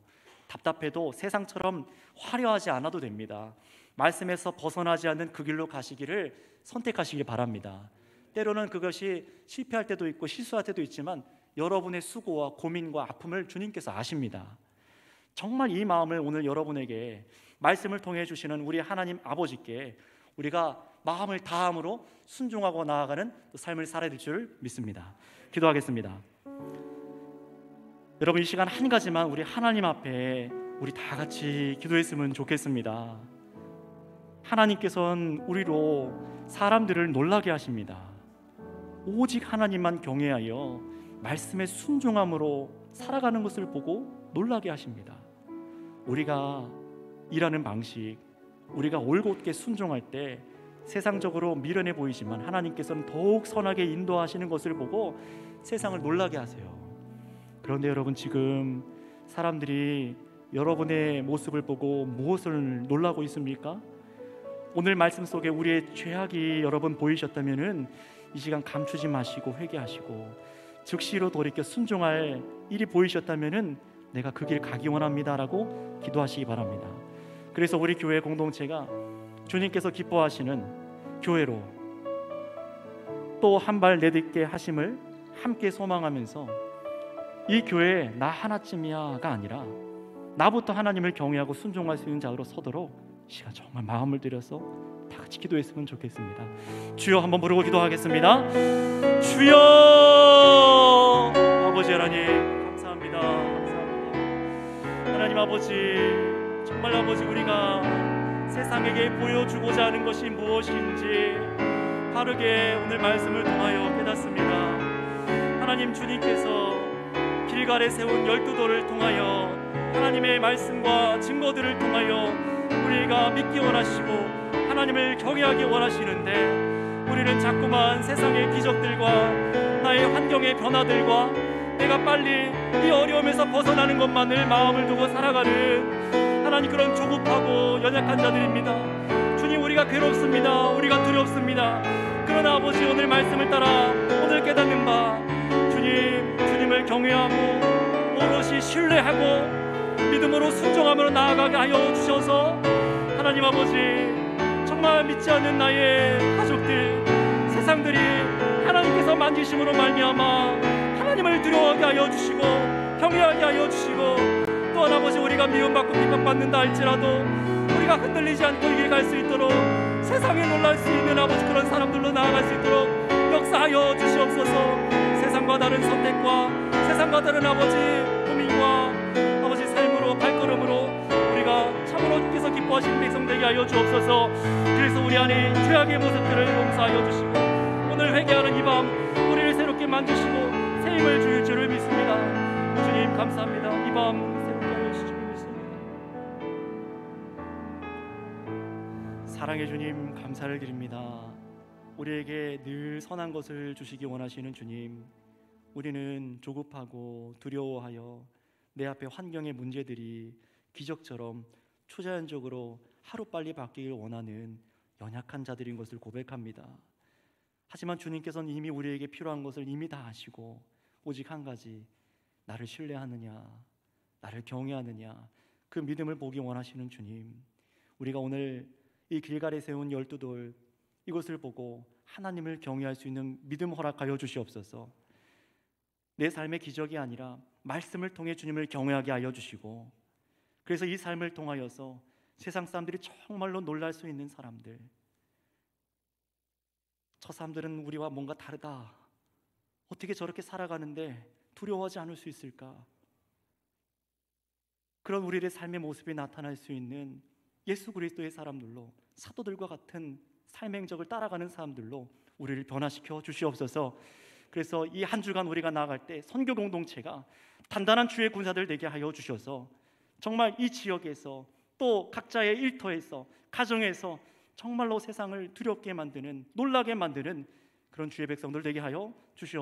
A: 답답해도 세상처럼 화려하지 않아도 됩니다. 말씀에서 벗어나지 않는 그 길로 가시기를 선택하시길 바랍니다. 때로는 그것이 실패할 때도 있고 실수할 때도 있지만 여러분의 수고와 고민과 아픔을 주님께서 아십니다. 정말 이 마음을 오늘 여러분에게 말씀을 통해 주시는 우리 하나님 아버지께 우리가 마음을 다함으로 순종하고 나아가는 삶을 살아야 될 줄 믿습니다. 기도하겠습니다. 여러분, 이 시간 한 가지만 우리 하나님 앞에 우리 다 같이 기도했으면 좋겠습니다. 하나님께서는 우리로 사람들을 놀라게 하십니다. 오직 하나님만 경외하여 말씀에 순종함으로 살아가는 것을 보고 놀라게 하십니다. 우리가 일하는 방식, 우리가 올곧게 순종할 때 세상적으로 미련해 보이지만 하나님께서는 더욱 선하게 인도하시는 것을 보고 세상을 놀라게 하세요. 그런데 여러분, 지금 사람들이 여러분의 모습을 보고 무엇을 놀라고 있습니까? 오늘 말씀 속에 우리의 죄악이 여러분 보이셨다면은 이 시간 감추지 마시고 회개하시고 즉시로 돌이켜 순종할 일이 보이셨다면은 내가 그 길 가기 원합니다라고 기도하시기 바랍니다. 그래서 우리 교회 공동체가 주님께서 기뻐하시는 교회로 또 한 발 내딛게 하심을 함께 소망하면서 이 교회 나 하나쯤이야가 아니라 나부터 하나님을 경외하고 순종할 수 있는 자로 서도록 시간 정말 마음을 들여서 다 같이 기도했으면 좋겠습니다. 주여 한번 부르고 기도하겠습니다. 주여, 아버지 하나님 감사합니다. 하나님 아버지, 정말 아버지, 우리가 세상에게 보여주고자 하는 것이 무엇인지 바르게 오늘 말씀을 통하여 깨닫습니다. 하나님, 주님께서 길갈에 세운 12돌을 통하여 하나님의 말씀과 증거들을 통하여 우리가 믿기 원하시고 하나님을 경외하기 원하시는데 우리는 자꾸만 세상의 기적들과 나의 환경의 변화들과 내가 빨리 이 어려움에서 벗어나는 것만을 마음을 두고 살아가는 하나님, 그런 조급하고 연약한 자들입니다. 주님, 우리가 괴롭습니다. 우리가 두렵습니다. 그러나 아버지, 오늘 말씀을 따라 오늘 깨닫는 바 주님을 경외하고 오롯이 신뢰하고 믿음으로 순종함으로 나아가게 하여 주셔서 하나님 아버지, 정말 믿지 않는 나의 가족들, 세상들이 하나님께서 만지심으로 말미암아 하나님을 두려워하게 하여 주시고 경외하게 하여 주시고, 또한 아버지, 우리가 미움받고 비판받는다 할지라도 우리가 흔들리지 않고 이 길 갈 수 있도록 세상에 놀랄 수 있는 아버지, 그런 사람들로 나아갈 수 있도록 역사하여 주시옵소서. 세상과 다른 선택과 세상과 다른 아버지 고민과 아버지 삶으로 발걸음으로 우리가 참으로 주께서 기뻐하시는 백성 되게 하여 주옵소서. 그래서 우리 안에 죄악의 모습들을 용서하여 주시고 오늘 회개하는 이 밤 우리를 새롭게 만드시고 새 힘을 주실 줄을 믿습니다. 주님 감사합니다. 이 밤 새롭게 하여 주실 줄 믿습니다. 사랑의 주님, 감사를 드립니다. 우리에게 늘 선한 것을 주시기 원하시는 주님, 우리는 조급하고 두려워하여 내 앞에 환경의 문제들이 기적처럼 초자연적으로 하루빨리 바뀌길 원하는 연약한 자들인 것을 고백합니다. 하지만 주님께서는 이미 우리에게 필요한 것을 이미 다 아시고 오직 한 가지, 나를 신뢰하느냐, 나를 경외하느냐, 그 믿음을 보기 원하시는 주님, 우리가 오늘 이 길갈에 세운 12돌 이것을 보고 하나님을 경외할 수 있는 믿음 허락하여 주시옵소서. 내 삶의 기적이 아니라 말씀을 통해 주님을 경외하게 하여 주시고, 그래서 이 삶을 통하여서 세상 사람들이 정말로 놀랄 수 있는 사람들, 저 사람들은 우리와 뭔가 다르다, 어떻게 저렇게 살아가는데 두려워하지 않을 수 있을까, 그런 우리의 삶의 모습이 나타날 수 있는 예수 그리스도의 사람들로, 사도들과 같은 삶의 행적을 따라가는 사람들로 우리를 변화시켜 주시옵소서. 그래서 이 한 주간 우리가 나아갈 때 선교 공동체가 단단한 주의 군사들 되게 하여 주셔서 정말 이 지역에서 또 각자의 일터에서 가정에서
B: 정말로 세상을 두렵게 만드는, 놀라게 만드는 그런 주의 백성들 되게 하여 주시옵소서.